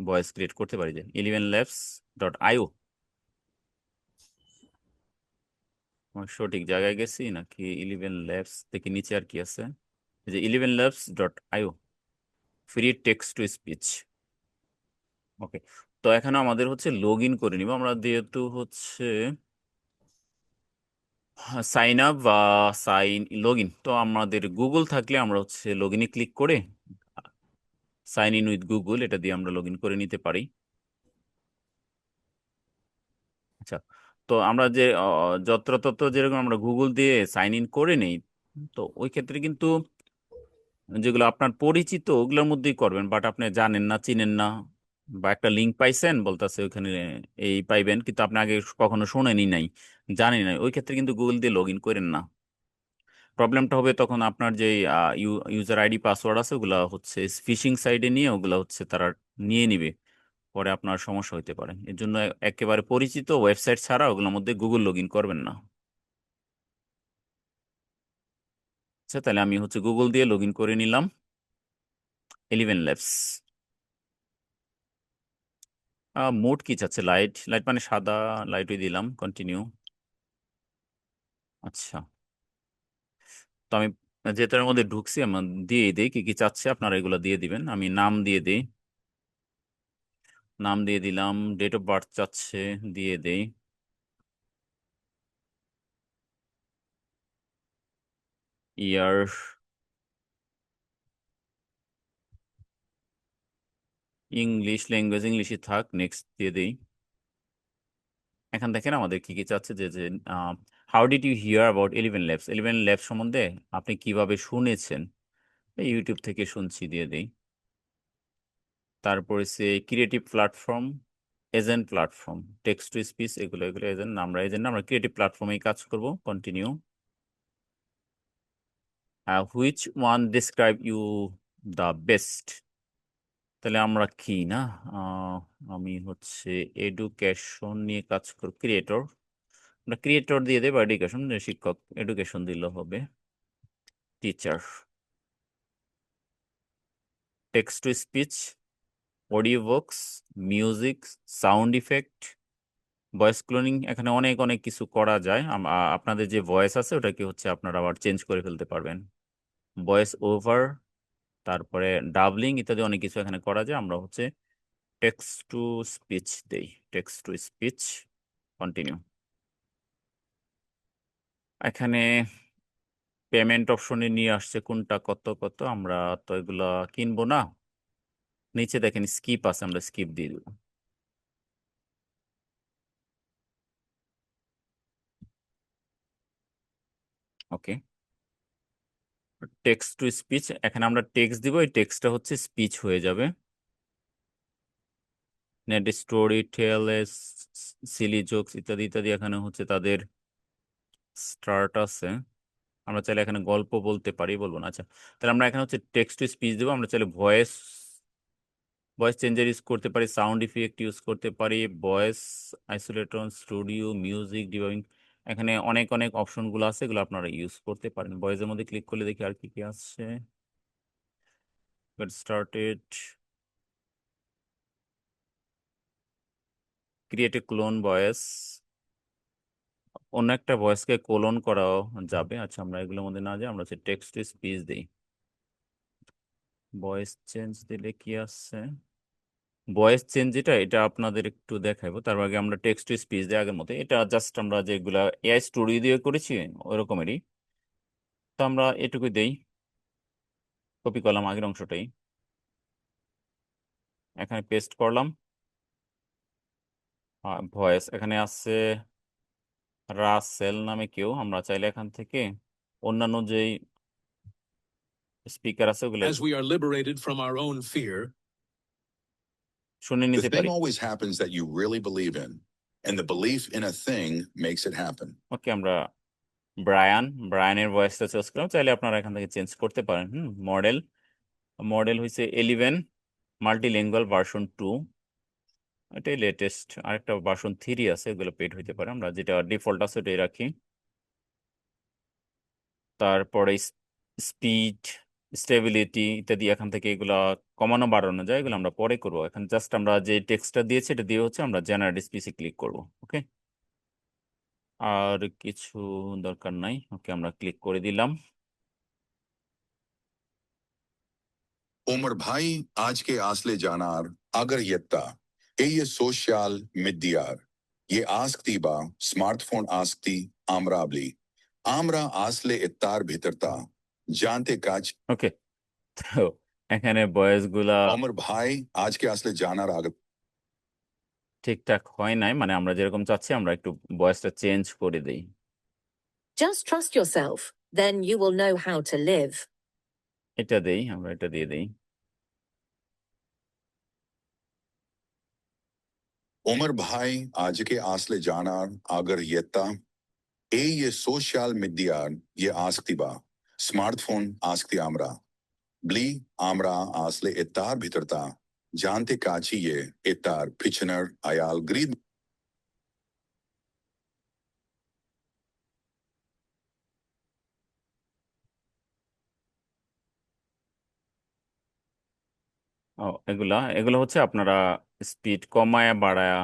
ভয়েস ক্রিয়েট করতে পারি। যে 11labs.io, সঠিক জায়গায় গেছি নাকি? 11 ল্যাবস থেকে নিচে আর কি আছে, এই যে 11labs.io, free text to speech. Okay, তো এখানে আমাদের হচ্ছে লগ ইন করে নিব আমরা, যেহেতু হচ্ছে সাইন আপ বা লগ ইন। তো আমাদের গুগল থাকলে আমরা হচ্ছে লগ ইনে ক্লিক করে সাইন ইন উইথ গুগল এটা দিয়ে আমরা লগ ইন করে নিতে পারি। আচ্ছা, তো আমরা যে যত্রতত্র যেরকম আমরা গুগল দিয়ে সাইন ইন করে নেই, তো ওই ক্ষেত্রে কিন্তু যেগুলো আপনার পরিচিত ওগুলোর মধ্যেই করবেন, বাট আপনি জানেন না, চিনেন না, বা একটা লিঙ্ক পাইছেন বলতেছে ওইখানে এই পাইবেন, কিন্তু আপনি আগে কখনো শোনেনি নাই, জানেন নাই, ওই ক্ষেত্রে কিন্তু গুগল দিয়ে লগ ইন করেন না। প্রবলেমটা হবে তখন আপনার যে ইউজার আইডি পাসওয়ার্ড আছে ওগুলা হচ্ছে ফিশিং সাইডে নিয়ে ওগুলা হচ্ছে তারা নিয়ে নিবে, পরে আপনার সমস্যা হতে পারে। এর জন্য একেবারে পরিচিত ওয়েবসাইট ছাড়া ওগুলোর মধ্যে গুগল লগ ইন করবেন না। আচ্ছা, তাহলে আমি হচ্ছে গুগল দিয়ে লগ ইন করে নিলাম 11 ল্যাবস। মোড কি চাচ্ছে? লাইট, লাইট মানে সাদা লাইটই দিলাম, কন্টিনিউ। আচ্ছা, তো আমি যেটার মধ্যে ঢুকছি আমার দিয়ে দিই কি কি চাচ্ছে, আপনারা এগুলো দিয়ে দিবেন। আমি নাম দিয়ে দিই, নাম দিয়ে দিলাম। ডেট অফ বার্থ চাচ্ছে, দিয়ে দেই। ইয়ার, ইংলিশ ল্যাঙ্গুয়েজ ইংলিশই থাক, নেক্সট দিয়ে দিই। এখন দেখেন আমাদের কি কি চাচ্ছে, যে how did you hear about 11 Labs. 11 Labs সম্বন্ধে আপনি কিভাবে শুনেছেন? ইউটিউব থেকে শুনছি, দিয়ে দিই। তারপরে সে creative platform, agent platform, text to speech, এগুলো এজেন্ট। আমরা এজেন্ট, আমরা ক্রিয়েটিভ প্ল্যাটফর্মেই কাজ করব, continue. Which one describe you the best. তাহলে আমরা কি না, আমি হচ্ছে এডুকেশন নিয়ে কাজ করব, ক্রিয়েটর। আমরা ক্রিয়েটর দিয়ে দেবো, এডুকেশন শিক্ষক, এডুকেশন দিলে হবে। Teacher, text to speech, audio books, music, sound effect, voice cloning. এখানে অনেক অনেক কিছু করা যায়। আপনাদের যে ভয়েস আছে ওটাকে হচ্ছে আপনারা আবার চেঞ্জ করে ফেলতে পারবেন। ভয়েস ওভার, তারপরে ডাবলিং ইত্যাদি অনেক কিছু এখানে করা যায়। আমরা হচ্ছে টেক্সট টু স্পিচ দেই, টেক্সট টু স্পিচ, কন্টিনিউ। এখানে পেমেন্ট অপশনে নিয়ে আসছে কোনটা কত কত, আমরা তো এগুলা কিনবো না। নিচে দেখেন স্কিপ আছে, আমরা স্কিপ দিয়ে দেব। ওকে, টেক্সট টু স্পিচ, এখানে আমরা টেক্সট দিব, এই টেক্সটটা হচ্ছে স্পিচ হয়ে যাবে। নেট স্টোরি টেল, সিলি জোকস ইত্যাদি ইত্যাদি এখানে হচ্ছে তাদের স্টার্ট আছে। আমরা চাইলে এখানে গল্প বলতে পারি, বলবো না। আচ্ছা, তাহলে আমরা এখানে হচ্ছে টেক্সট টু স্পিচ দেবো। আমরা চাইলে ভয়েস চেঞ্জার ইউজ করতে পারি, সাউন্ড ইফেক্ট ইউজ করতে পারি, ভয়েস আইসোলেটর, স্টুডিও, মিউজিক, ডিবাবিং। এখানে অনেক অনেক অপশনগুলো আছে, এগুলো আপনারা ইউজ করতে পারেন। ভয়েসের মধ্যে ক্লিক করলে দেখি আর কি কি আসছে। Get started, create a clone voice, অন্য একটা ভয়েসকে কোলন করাও যাবে। আচ্ছা, আমরা এগুলোর মধ্যে না যাই, আমরা হচ্ছে টেক্সট টু স্পিচ দিই। ভয়েস চেঞ্জ দিলে কি আসছে? ভয়েস চেঞ্জ যেটা, এটা আপনাদের একটু দেখাবো, তার আগে আমরা টেক্সট টু স্পিচ দিই আগের মতো। এটা জাস্ট আমরা যেগুলা এআই স্টুডিও দিয়ে করেছি ওই রকমেরই। তো আমরা এটুকুই দেই, কপি করলাম আগের অংশটাই, এখানে পেস্ট করলাম। ভয়েস এখানে আছে রাসেল নামে কেউ, আমরা চাইলে এখান থেকে অন্যান্য যেই স্পিকার আছে ওগুলো As we are liberated from our own fear, শুনে The নিতে thing পারি। always happens that you really believe in, and the belief in a thing makes it happen. ওকে, আমরা ব্রায়ানের ভয়েসটা চেঞ্জ করলাম, চাইলে আপনারা এখান থেকে চেঞ্জ করতে পারেন। মডেল হয়েছে 11 মাল্টিলিঙ্গুয়াল ভার্সন 2, এটাই লেটেস্ট। আরেকটা ভার্সন 3 আছে, এগুলো পেড হইতে পারে, আমরা যেটা ডিফল্ট আছে ওটাই রাখি। তারপরে স্পিড, স্টেবিলিটি ইত্যাদি এখান থেকে এগুলা কমানো বাড়ানো যায়, এগুলো আমরা পরে করবো। এখন জাস্ট আমরা যে টেক্সটটা দিয়েছি এটা দিয়ে হচ্ছে আমরা জেনারেট স্পিচে ক্লিক করব। ওকে, আর কিছু দরকার নাই। ওকে, আমরা ক্লিক করে দিলাম। Umar bhai, aaj ke asle janar, agar yetta, ye social medyar, ye ask tiba, smartphone ask ti, amrabli, আমরা আসলে তার ভেতরটা জানতে কাজ ওকে, তো এখানে ভয়েস গুলা ওমর ভাই আজকে আসলে জানার আগে ঠিকঠাক হয় নাই, মানে আমরা যেরকম চাচ্ছি আমরা একটু ভয়েসটা চেঞ্জ করে দেই। Just trust yourself, then you will know how to live. এটা দেই, আমরা এটা দিয়ে দেই। ওমর ভাই আজকে আসলে জানার আগরিয়তা এই সোশ্যাল মিডিয়ার আসক্তি বা স্মার্টফোন আসক্তি আমরা বলি আমরা আসলে তার ভেতরটা জানতে কাছি তার পিছনের অ্যালগরিদম ও, এগুলা এগুলো হচ্ছে আপনারা স্পিড কমায়া বাড়ায়া,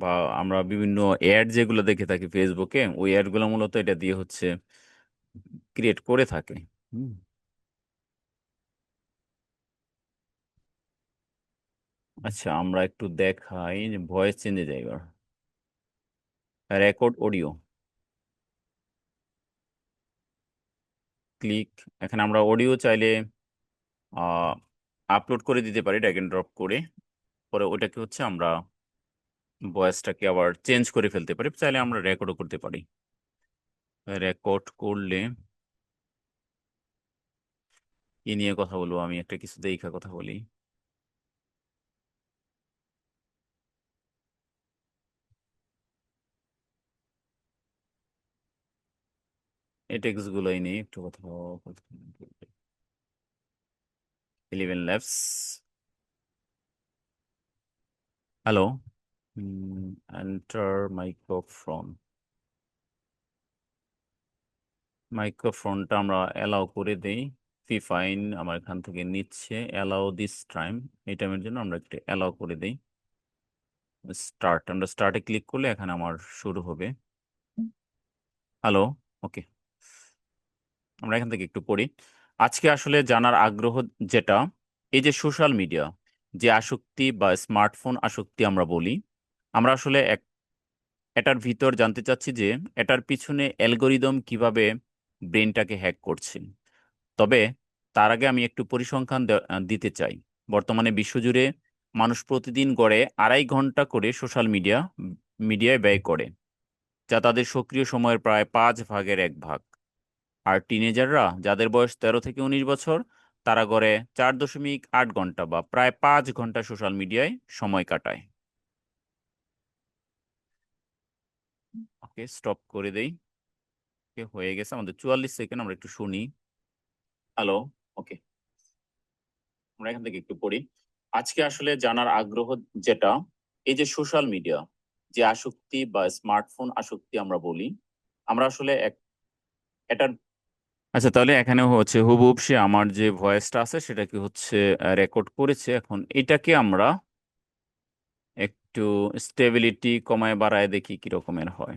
বা আমরা বিভিন্ন অ্যাড যেগুলো দেখে থাকি ফেসবুকে, ওই অ্যাডগুলো মূলত এটা দিয়ে হচ্ছে ক্রিয়েট করে থাকে। হুম। আচ্ছা, আমরা একটু দেখাই যে ভয়েস চেঞ্জে যাই এবার। Record audio, click. এখানে আমরা অডিও চাইলে আপলোড করে দিতে পারি ড্র্যাগ এন্ড ড্রপ করে, পরে ওটাকে হচ্ছে আমরা ভয়েসটাকে আবার চেঞ্জ করে ফেলতে পারি, চাইলে আমরা রেকর্ডও করতে পারি। রেকর্ড করলে কি নিয়ে কথা বলবো, আমি একটা কিছু দেখা কথা বলি। এই টেক্সট গুলোই নিয়ে একটু কথা 11 ল্যাবস। Hello, enter microphone. মাইক্রোফোনটা আমরা অ্যালাউ করে দেই। ফি ফাইন আমার এখান থেকে নিচ্ছে অ্যালাউ দিস টাইম, এই টাইমের জন্য আমরা একটু অ্যালাউ করে দেই। স্টার্ট, আমরা স্টার্টে ক্লিক করলে এখানে আমার শুরু হবে। হ্যালো, ওকে, আমরা এখান থেকে একটু পড়ি। আজকে আসলে জানার আগ্রহ যেটা, এই যে সোশ্যাল মিডিয়া যে আসক্তি বা স্মার্টফোন আসক্তি আমরা বলি, আমরা আসলে এটার ভিতর জানতে চাচ্ছি যে এটার পিছনে অ্যালগোরিদম কিভাবে ব্রেনটাকে হ্যাক করছে। তবে তার আগে আমি একটু পরিসংখ্যান দিতে চাই। বর্তমানে বিশ্বজুড়ে মানুষ প্রতিদিন গড়ে 2.5 ঘন্টা করে সোশ্যাল মিডিয়ায় ব্যয় করে, যা তাদের সক্রিয় সময়ের প্রায় 5 ভাগের 1 ভাগ। আর টিনেজাররা যাদের বয়স 13 থেকে 19 বছর, তারা গড়ে 4.8 ঘন্টা বা প্রায় 5 ঘন্টা সোশ্যাল মিডিয়ায় সময় কাটায়। ওকে, স্টপ করে দেই। ওকে, হয়ে গেছে আমাদের 44 সেকেন্ড, আমরা একটু শুনি। হ্যালো, ওকে, আমরা এখান থেকে একটু পড়ি। আজকে আসলে জানার আগ্রহ যেটা, এই যে সোশ্যাল মিডিয়া যে আসক্তি বা স্মার্টফোন আসক্তি আমরা বলি, আমরা আসলে এটার আচ্ছা, তাহলে এখানে হচ্ছে হুবহুব সে আমার যে ভয়েসটা আছে সেটাকে হচ্ছে রেকর্ড করেছে। এখন এটাকে আমরা একটু স্টেবিলিটি কমায় বাড়ায় দেখি কি রকমের হয়।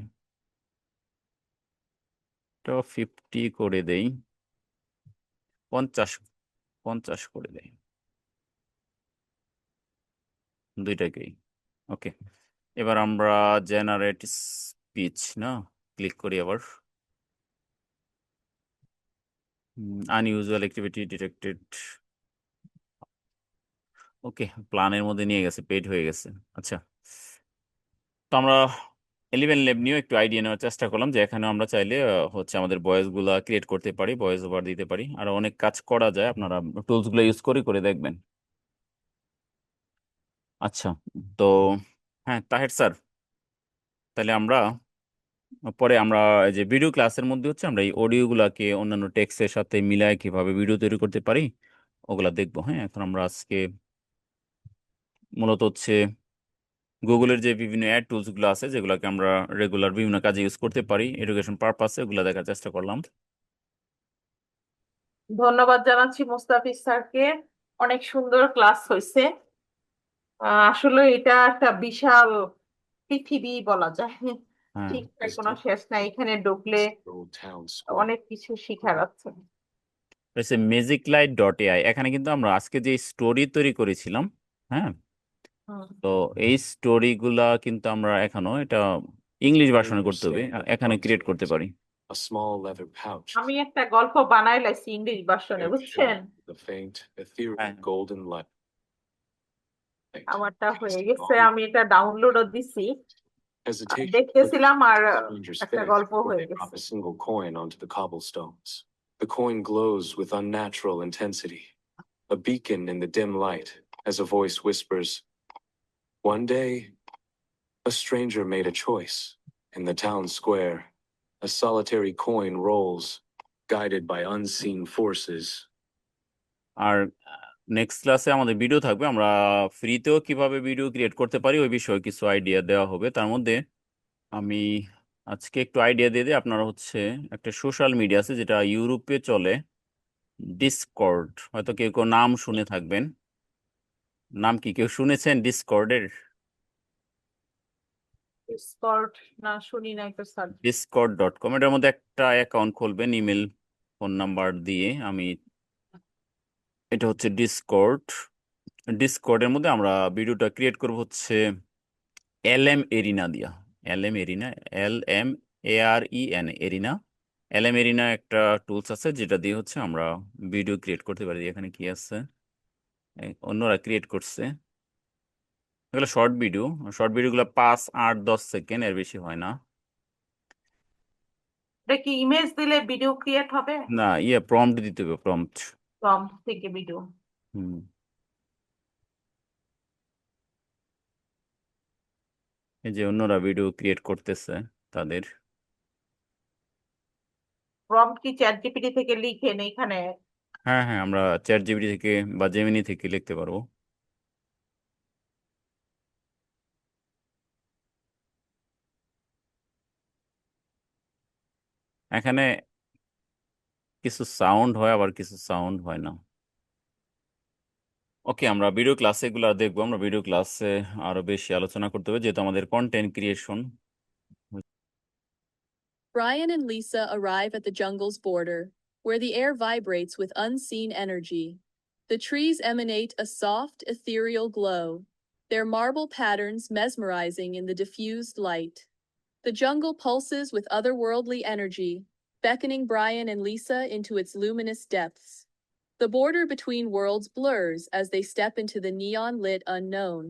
তো 50 করে দেই, 50 করে দেই, দুইটাকেই। ওকে, এবার আমরা জেনারেট স্পিচ না ক্লিক করি আবার। Unusual activity detected. ওকে, প্ল্যানের মধ্যে নিয়ে গেছে, পেড হয়ে গেছে। আচ্ছা, তো আমরা 11 ল্যাব নিয়েও একটু আইডিয়া নেওয়ার চেষ্টা করলাম যে এখানে আমরা চাইলে হচ্ছে আমাদের ভয়েসগুলো ক্রিয়েট করতে পারি, ভয়েস ওভার দিতে পারি, আর অনেক কাজ করা যায়। আপনারা টুলসগুলো ইউজ করে দেখবেন। আচ্ছা, তো হ্যাঁ তাহের স্যার, তাহলে আমরা পরে আমরা এই যে ভিডিও ক্লাসের মধ্যে হচ্ছে আমরা এই অডিওগুলাকে অন্যান্য টেক্সটের সাথে মিলায় কিভাবে ভিডিও তৈরি করতে পারি ওগুলা দেখবো। হ্যাঁ, এখন আমরা আজকে মূলত হচ্ছে গুগলের যে বিভিন্ন অ্যাড টুলসগুলো আছে যেগুলোকে আমরা রেগুলার বিভিন্ন কাজে ইউজ করতে পারি এডুকেশন পারপাসে, ওগুলো দেখার চেষ্টা করলাম। ধন্যবাদ জানাচ্ছি মুস্তাফিজ স্যারকে, অনেক সুন্দর ক্লাস হয়েছে। আসলে এটা একটা বিশাল পৃথিবী বলা যায়, হ্যাঁ, ঠিক কোনো শেষ নাই, এখানে ঢুকলে অনেক কিছু শিখার আছে। magiclight.ai, এখানে কিন্তু আমরা আজকে যে স্টোরি তৈরি করেছিলাম, হ্যাঁ, তো এই স্টোরিগুলা কিন্তু আমরা এখনো এটা ইংলিশ ভার্সনে করতে হবে, এখানে ক্রিয়েট করতে পারি। a small leather pouch. আমি একটা গল্প বানাই লাইছি ইংলিশ ভার্সনে, It বুঝছেন? shone with a faint, ethereal হ্যাঁ golden light. আমারটা হয়ে গেছে, আমি এটা ডাউনলোডও দিছি, Hesitation দেখতেছিলাম আর stranger's একটা face গল্প before হয়ে they drop গেছে। a single coin onto the cobblestones. The coin glows with unnatural intensity, a beacon in the dim light, as a voice whispers, "One day, a stranger made a choice. In the town square, a solitary coin rolls, guided by unseen forces." আর next ক্লাসে আমাদের video থাকবে, আমরা ফ্রিতেও কিভাবে video create করতে পারি ওই বিষয়ে কিছু আইডিয়া দেওয়া হবে। তার মধ্যে আমি আজকে একটু আইডিয়া দিয়ে দিই। আপনারা হচ্ছে একটা সোশ্যাল মিডিয়া আছে যেটা ইউরোপে চলে, ডিসকর্ড। হয়তো কেউ কেউ নাম শুনে থাকবেন। নাম কি কেউ শুনেছেন ডিসকর্ডের? ডিসকর্ড না, শুনি নাই তো স্যার। discord.com, এটার মধ্যে একটা অ্যাকাউন্ট খুলবেন ইমেল ফোন নাম্বার দিয়ে। এটা হচ্ছে ডিসকর্ডের মধ্যে আমরা ভিডিওটা ক্রিয়েট করব হচ্ছে LM এরিনা দিয়া। LM arena, LMAREN arena. LM arena একটা টুলস আছে যেটা দিয়ে হচ্ছে আমরা ভিডিও ক্রিয়েট করতে পারি। এখানে কি আছে অন্যরা ক্রিয়েট করছে, এগুলো শর্ট ভিডিওগুলো 5, 8, 10 সেকেন্ড, এর বেশি হয় না। এটা কি ইমেজ দিলে ভিডিও ক্রিয়েট হবে? না, প্রম্পট দিতে হবে, প্রম্পট। প্রম্পট থেকে ভিডিও। হুম, এই যে অন্যরা ভিডিও ক্রিয়েট করতেছে তাদের। প্রম্পট কি চ্যাট জিপিটি থেকে লিখেন এখানে? হ্যাঁ হ্যাঁ, আমরা চ্যাট জিপিটি থেকে বা জেমিনি থেকে লিখতে পারবো। এখানে কিছু সাউন্ড হয়, আবার কিছু সাউন্ড হয় না। ওকে, আমরা ভিডিও ক্লাসে এগুলো দেখবো। আমরা ভিডিও ক্লাসে আরো বেশি আলোচনা করতে হবে যেহেতু আমাদের content creation. Brian and Lisa arrive at the jungle's border, where the air vibrates with unseen energy. The trees emanate a soft, ethereal glow, their marble patterns mesmerizing in the diffused light. The jungle pulses with otherworldly energy, beckoning Brian and Lisa into its luminous depths. The border between worlds blurs as they step into the neon-lit unknown.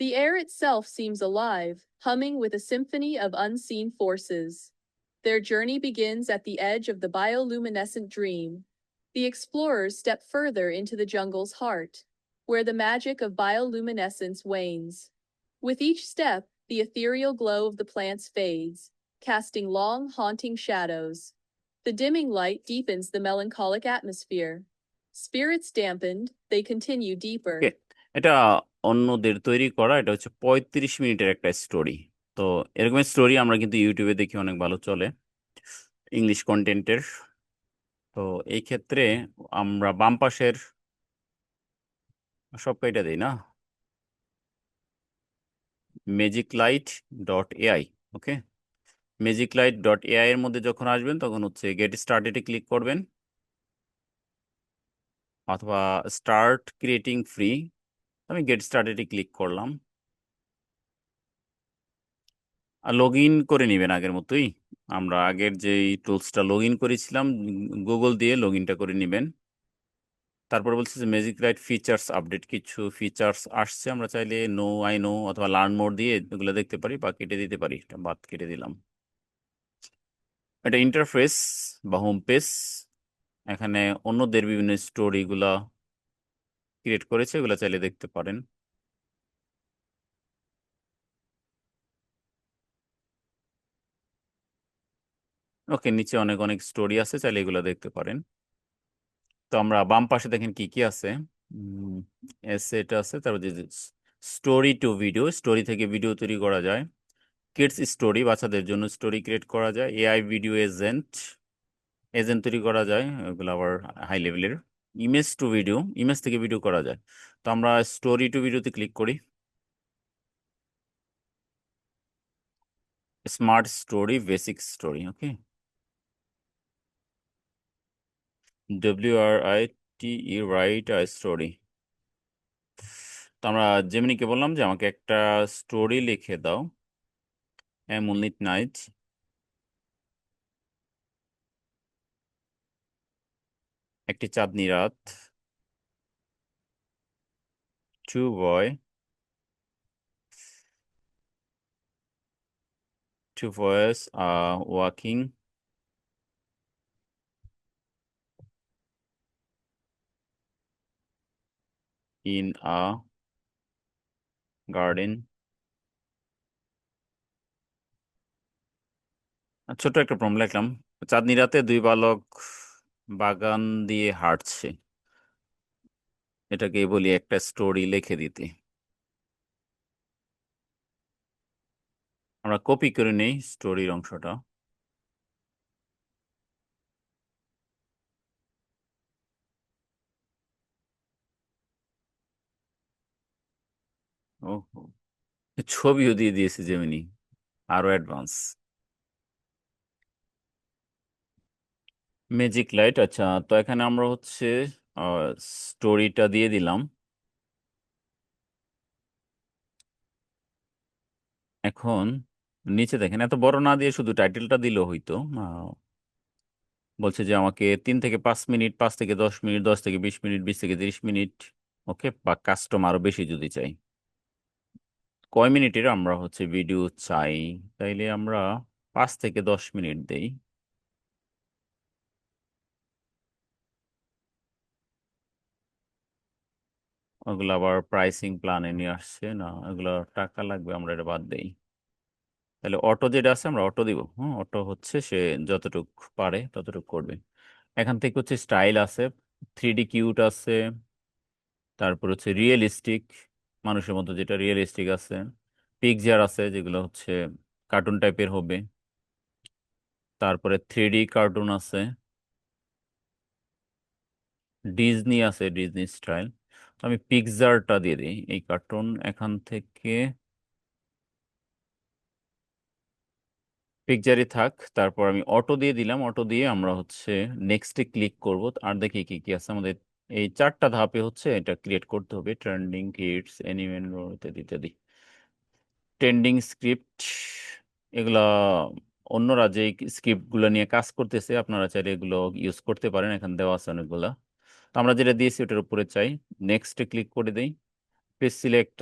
The air itself seems alive, humming with a symphony of unseen forces. Their journey begins at the edge of the bioluminescent dream. The explorers step further into the jungle's heart, where the magic of bioluminescence wanes. With each step, the ethereal glow of the plants fades, casting long, haunting shadows. The dimming light deepens the melancholic atmosphere. Spirits dampened, they continue deeper. ওকে, এটা অন্যদের তৈরি করা, এটা হচ্ছে 35 মিনিটের একটা story. তো এরকম স্টোরি আমরা কিন্তু ইউটিউবে দেখি, অনেক ভালো চলে ইংলিশ কন্টেন্টের। তো এই ক্ষেত্রে আমরা বাম পাশের সব কয়টা দিই না, magiclight.ai। ওকে, magiclight.ai এর মধ্যে যখন আসবেন তখন হচ্ছে গেট স্টার্টেডে ক্লিক করবেন, অথবা স্টার্ট ক্রিয়েটিং ফ্রি। আমি গেট স্টার্টেডে ক্লিক করলাম। আর লগ ইন করে নেবেন আগের মতোই। আমরা আগের যেই টুলসটা লগ ইন করেছিলাম গুগল দিয়ে, লগ ইনটা করে নেবেন। তারপর বলছে যে ম্যাজিক লাইট ফিচার্স আপডেট, কিছু ফিচার্স আসছে, আমরা চাইলে আই নো অথবা লার্ন মোর দিয়ে এগুলো দেখতে পারি বা কেটে দিতে পারি। এটা বাদ কেটে দিলাম। এটা ইন্টারফেস বা হোম পেজ। এখানে অন্যদের বিভিন্ন স্টোরিগুলা ক্রিয়েট করেছে, এগুলো চাইলে দেখতে পারেন। ওকে, নিচে অনেক অনেক স্টোরি আছে, চাইলে এগুলো দেখতে পারেন। তো আমরা বাম পাশে দেখেন কি কি আছে, এসেট আছে, তারপর যে স্টোরি টু ভিডিও, স্টোরি থেকে ভিডিও তৈরি করা যায়। কিডস স্টোরি, বাচ্চাদের জন্য স্টোরি ক্রিয়েট করা যায়। এআই ভিডিও এজেন্ট তৈরি করা যায়, এগুলো আবার হাই লেভেলের। ইমেজ টু ভিডিও, ইমেজ থেকে ভিডিও করা যায়। তো আমরা স্টোরি টু ভিডিওতে ক্লিক করি। Smart story, basic story. Okay, WRITE, write a story. তো আমরা জেমিনিকে বললাম যে আমাকে একটা স্টোরি লিখে দাও, এ মুনলিট নাইট। একটি চাঁদনি রাত, two boy, two boys are walking in a garden. ছোট একটা প্রবলেম লিখলাম, চাঁদনি রাতে দুই বালক বাগান দিয়ে হাঁটছে, এটাকে বলি একটা স্টোরি লিখে দিতে। আমরা কপি করে নেই স্টোরির অংশটা। ওহো, ছবিও দিয়ে দিয়েছে জেমিনি, আরো অ্যাডভান্স। ম্যাজিক লাইট, আচ্ছা তো এখানে আমরা হচ্ছে স্টোরিটা দিয়ে দিলাম। এখন নিচে দেখেন, এত বড় না দিয়ে শুধু টাইটেলটা দিলেও হইতো। বলছে যে আমাকে 3 থেকে 5 মিনিট, 5 থেকে 10 মিনিট, 10 থেকে 20 মিনিট, 20 থেকে 30 মিনিট, ওকে, বা কাস্টম আরো বেশি যদি চাই। কয় মিনিটের আমরা হচ্ছে ভিডিও চাই, তাইলে আমরা 5 থেকে 10 মিনিট দেই। ওগুলো আবার প্রাইসিং প্ল্যানে নিয়ে আসছে না, ওগুলো টাকা লাগবে, আমরা এটা বাদ দেই। তাহলে অটো যেটা আছে আমরা অটো দিব। হ্যাঁ, অটো হচ্ছে সে যতটুক পারে ততটুক করবে। এখান থেকে হচ্ছে স্টাইল আছে, 3D কিউট আছে, তারপর হচ্ছে রিয়েলিস্টিক, মানুষের মতো যেটা রিয়েলিস্টিক আছে, পিকচার আছে যেগুলো হচ্ছে কার্টুন টাইপের হবে, তারপরে 3D কার্টুন আছে, ডিজনি আছে, ডিজনি স্টাইল। আমি পিকচারটা দিয়ে দিই, এই কার্টুন এখান থেকে পিকচারই থাক। তারপর আমি অটো দিয়ে দিলাম, অটো দিয়ে আমরা হচ্ছে নেক্সটে ক্লিক করব। আর দেখি কি কি আছে আমাদের। এই 4টা ধাপে হচ্ছে এটা ক্রিয়েট করতে হবে, ট্রেন্ডিং, কিডস, অ্যানিমেন, ইত্যাদি ইত্যাদি। ট্রেন্ডিং স্ক্রিপ্ট, এগুলা অন্যরা যে স্ক্রিপ্টগুলো নিয়ে কাজ করতেছে আপনারা চাইলে এগুলো ইউজ করতে পারেন, এখানে দেওয়া আছে অনেকগুলা। তো আমরা যেটা দিয়েছি ওটার উপরে চাই, নেক্সটে ক্লিক করে দেই। পেজ সিলেক্ট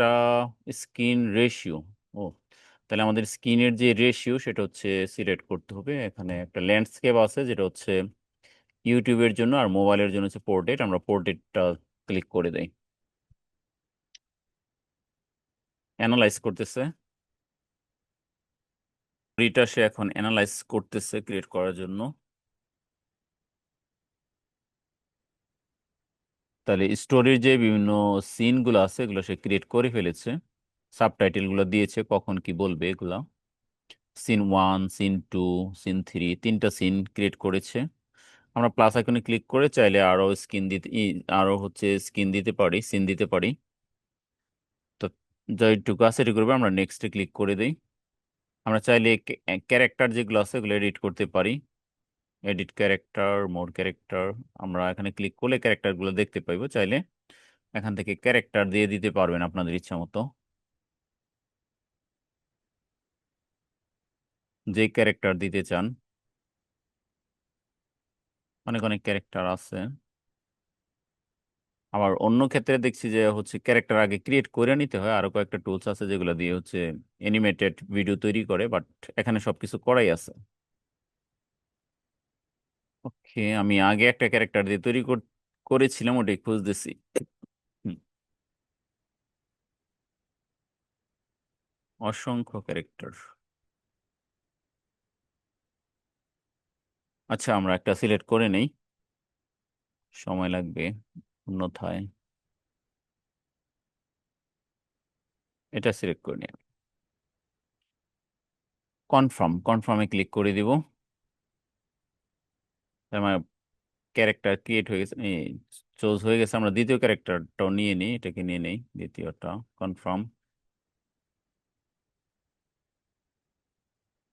স্ক্রিন রেশিও, ও তাহলে আমাদের স্ক্রিনের যে রেশিও সেটা হচ্ছে সিলেক্ট করতে হবে। এখানে একটা ল্যান্ডস্কেপ আছে যেটা হচ্ছে ইউটিউবের জন্য, আর মোবাইলের জন্য হচ্ছে পোর্ট্রেট, আমরা পোর্ট্রেটটা ক্লিক করে দেই। অ্যানালাইজ করতেছে, এটা সে এখন অ্যানালাইজ করতেছে ক্রিয়েট করার জন্য। তাহলে স্টোরির যে বিভিন্ন সিনগুলো আছে এগুলো সে ক্রিয়েট করে ফেলেছে, সাবটাইটেলগুলো দিয়েছে কখন কি বলবে এগুলা। সিন 1, সিন 2, সিন 3, 3টা সিন ক্রিয়েট করেছে। আমরা প্লাস আইকনে ক্লিক করে চাইলে আরো স্কিন দিতে আরো হচ্ছে স্কিন দিতে পারি, সিন দিতে পারি। তো যেটুকু আছে এটুকু করবে, আমরা নেক্সটে ক্লিক করে দেই। আমরা চাইলে ক্যারেক্টার যেগুলো আছে এগুলো এডিট করতে পারি, এডিট ক্যারেক্টার, মোর ক্যারেক্টার। আমরা এখানে ক্লিক করলে ক্যারেক্টারগুলো দেখতে পাইবো, চাইলে এখান থেকে ক্যারেক্টার দিয়ে দিতে পারবেন আপনাদের ইচ্ছা মতো, যে ক্যারেক্টার দিতে চান। অনেক অনেক ক্যারেক্টার আছে। আবার অন্য ক্ষেত্রে দেখছি যে হচ্ছে ক্যারেক্টার আগে ক্রিয়েট করে নিতে হয়, আরো কয়েকটা টুলস আছে যেগুলো দিয়ে হচ্ছে অ্যানিমেটেড ভিডিও তৈরি করে, বাট এখানে সবকিছু করাই আছে। ওকে, আমি আগে একটা ক্যারেক্টার দিয়ে তৈরি করেছিলাম, ওটাই খুঁজতেছি। হুম, অসংখ্য ক্যারেক্টার। আচ্ছা, আমরা একটা সিলেক্ট করে নেই, সময় লাগবে অন্যথায়। এটা সিলেক্ট করে নিই, কনফার্মে ক্লিক করে দিব। আমার ক্যারেক্টার ক্রিয়েট হয়ে গেছে, চুজ হয়ে গেছে। আমরা দ্বিতীয় ক্যারেক্টারটাও নিয়ে নিই, এটাকে নিয়ে নেই, দ্বিতীয়টা কনফার্ম।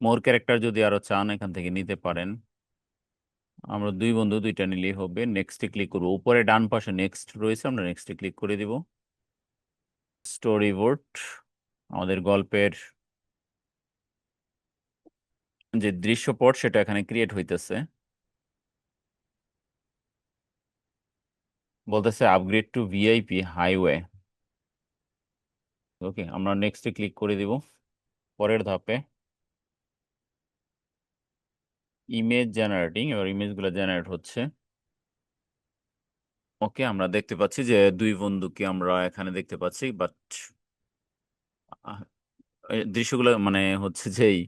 মোর ক্যারেক্টার যদি আরো চান এখান থেকে নিতে পারেন। আমরা দুই বন্ধু, দুইটা নিলেই হবে। নেক্সটে ক্লিক করবো, উপরে ডান পাশে নেক্সট রয়েছে, আমরা নেক্সটে ক্লিক করে দিব। স্টোরি বোর্ড, আমাদের গল্পের যে দৃশ্যপট সেটা এখানে ক্রিয়েট হইতেছে। বলতেছে আপগ্রেড টু ভিআইপি হাইওয়ে। ওকে, আমরা নেক্সটে ক্লিক করে দিব। পরের ধাপে ইমেজ জেনারেটিং, এবার ইমেজগুলো জেনারেট হচ্ছে। ওকে, আমরা দেখতে পাচ্ছি যে দুই বন্ধুকে আমরা এখানে দেখতে পাচ্ছি, বাট দৃশ্যগুলো মানে হচ্ছে যেই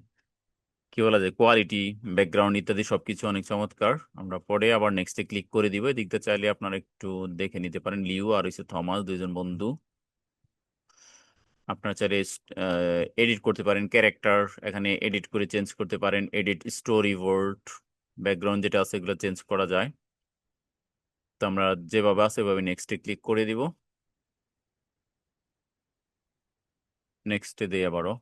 কি বলা যায়, কোয়ালিটি, ব্যাকগ্রাউন্ড ইত্যাদি সবকিছু অনেক চমৎকার। আমরা পরে আবার নেক্সটে ক্লিক করে দিব। এদিকটা চাইলে আপনারা একটু দেখে নিতে পারেন। লিও আর হচ্ছে থমাস, দুইজন বন্ধু। আপনারা চাইলে এডিট করতে পারেন ক্যারেক্টার, এখানে এডিট করে চেঞ্জ করতে পারেন। এডিট স্টোরি বোর্ড, ব্যাকগ্রাউন্ড যেটা আছে এগুলো চেঞ্জ করা যায়। তো আমরা যেভাবে আছে এভাবে নেক্সটে ক্লিক করে দিব। নেক্সটে দিই আবারও,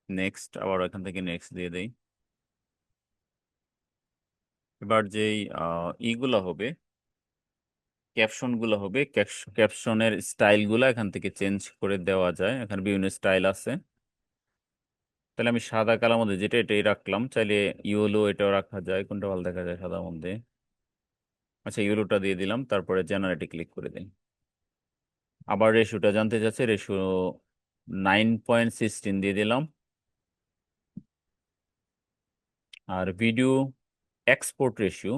নেক্সট, আবার এখান থেকে নেক্সট দিয়ে দেই। এবার যেই ইগুলো হবে, ক্যাপশনগুলো হবে, ক্যাপশনের স্টাইলগুলো এখান থেকে চেঞ্জ করে দেওয়া যায়। এখানে বিভিন্ন স্টাইল আছে। তাহলে আমি সাদা কালার মধ্যে যেটা এটাই রাখলাম, চাইলে ইয়েলো এটাও রাখা যায়। কোনটা ভালো দেখা যায় সাদার মধ্যে? আচ্ছা, ইয়েলোটা দিয়ে দিলাম, তারপরে জেনারেটে ক্লিক করে দিই। আবার রেশিওটা জানতে চাচ্ছে, রেশিও 9.16 দিয়ে দিলাম। আর ভিডিও এক্সপোর্ট রেশিও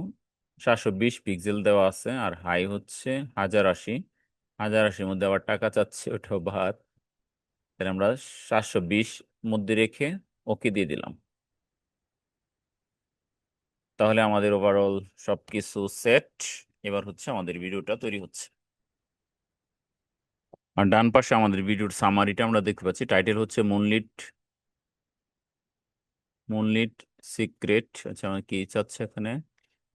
720 পিক্সেল দেওয়া আছে, আর হাই হচ্ছে 1080। 1080-র মধ্যে আবার টাকা চাচ্ছে, ওটাও বাদ। তাহলে আমরা 720 মধ্যে রেখে ওকে দিয়ে দিলাম। তাহলে আমাদের ওভারঅল সবকিছু সেট। এবার হচ্ছে আমাদের ভিডিওটা তৈরি হচ্ছে। আর ডান পাশে আমাদের ভিডিওর সামারিটা আমরা দেখতে পাচ্ছি। টাইটেল হচ্ছে মুনলিট সিক্রেট। আচ্ছা, আমার কি চাচ্ছে এখানে?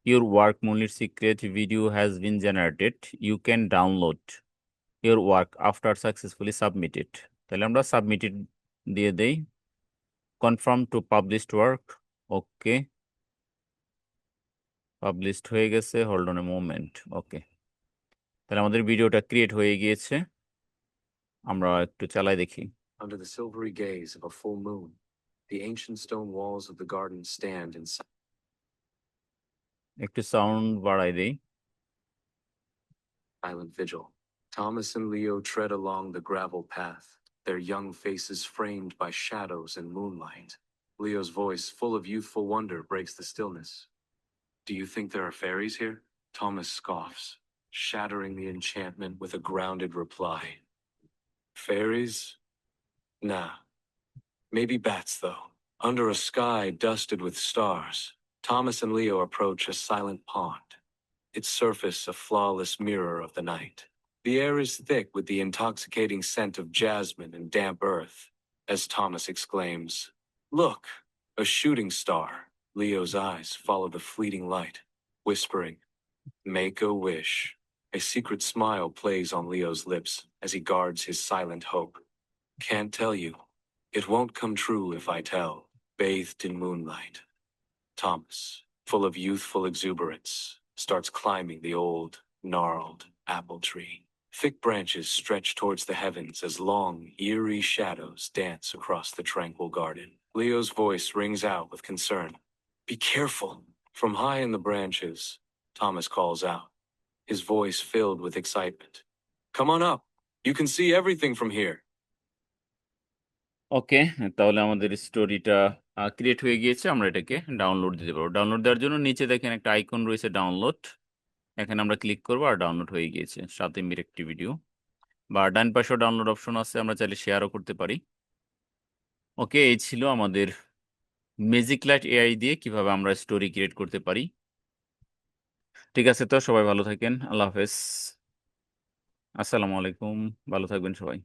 Your work moonlit secret video has been generated, you can download your work after successfully submitted. তাহলে আমরা সাবমিটেড দিয়ে দেই। Confirm to published work. Okay, published হয়ে গেছে। Hold on a moment. Okay, তাহলে আমাদের ভিডিওটা ক্রিয়েট হয়ে গিয়েছে। আমরা একটু চালাই দেখি। Under the silvery gaze of a full moon, the ancient stone walls of the garden stand in একটু সাউন্ড বাড়াই দেই। silent vigil. Thomas and Leo tread along the gravel path, their young faces framed by shadows and moonlight. Leo's voice, full of youthful wonder, breaks the stillness. Do you think there are fairies here? Thomas scoffs, shattering the enchantment with a grounded reply. Fairies? Nah. Maybe bats, though. Under a sky dusted with stars, Thomas and Leo approach a silent pond, its surface a flawless mirror of the night. The air is thick with the intoxicating scent of jasmine and damp earth, as Thomas exclaims, "Look, a shooting star." Leo's eyes follow the fleeting light, whispering, "Make a wish." A secret smile plays on Leo's lips as he guards his silent hope. Can't tell you. It won't come true if I tell. Bathed in moonlight, Thomas, full of youthful exuberance, starts climbing the old, gnarled apple tree. Thick branches stretch towards the heavens as long, eerie shadows dance across the tranquil garden. Leo's voice rings out with concern. "Be careful!" From high in the branches, Thomas calls out, his voice filled with excitement. "Come on up. You can see everything from here." ওকে, তাহলে আমাদের স্টোরিটা create হয়ে গিয়েছে। আমরা এটাকে download দিতে পারবো। Download দেওয়ার জন্য নিচে দেখেন একটা আইকন রয়েছে, ডাউনলোড। এখানে আমরা ক্লিক করবো আর ডাউনলোড হয়ে গিয়েছে, সাথে একটি ভিডিও। বা ডান পাশেও ডাউনলোড অপশন আছে, আমরা চাইলে শেয়ারও করতে পারি। ওকে, এই ছিল আমাদের ম্যাজিক লাইট এআই দিয়ে কিভাবে আমরা স্টোরি ক্রিয়েট করতে পারি। ঠিক আছে, তো সবাই ভালো থাকেন। আল্লাহ হাফেজ, আসসালামু আলাইকুম। ভালো থাকবেন সবাই।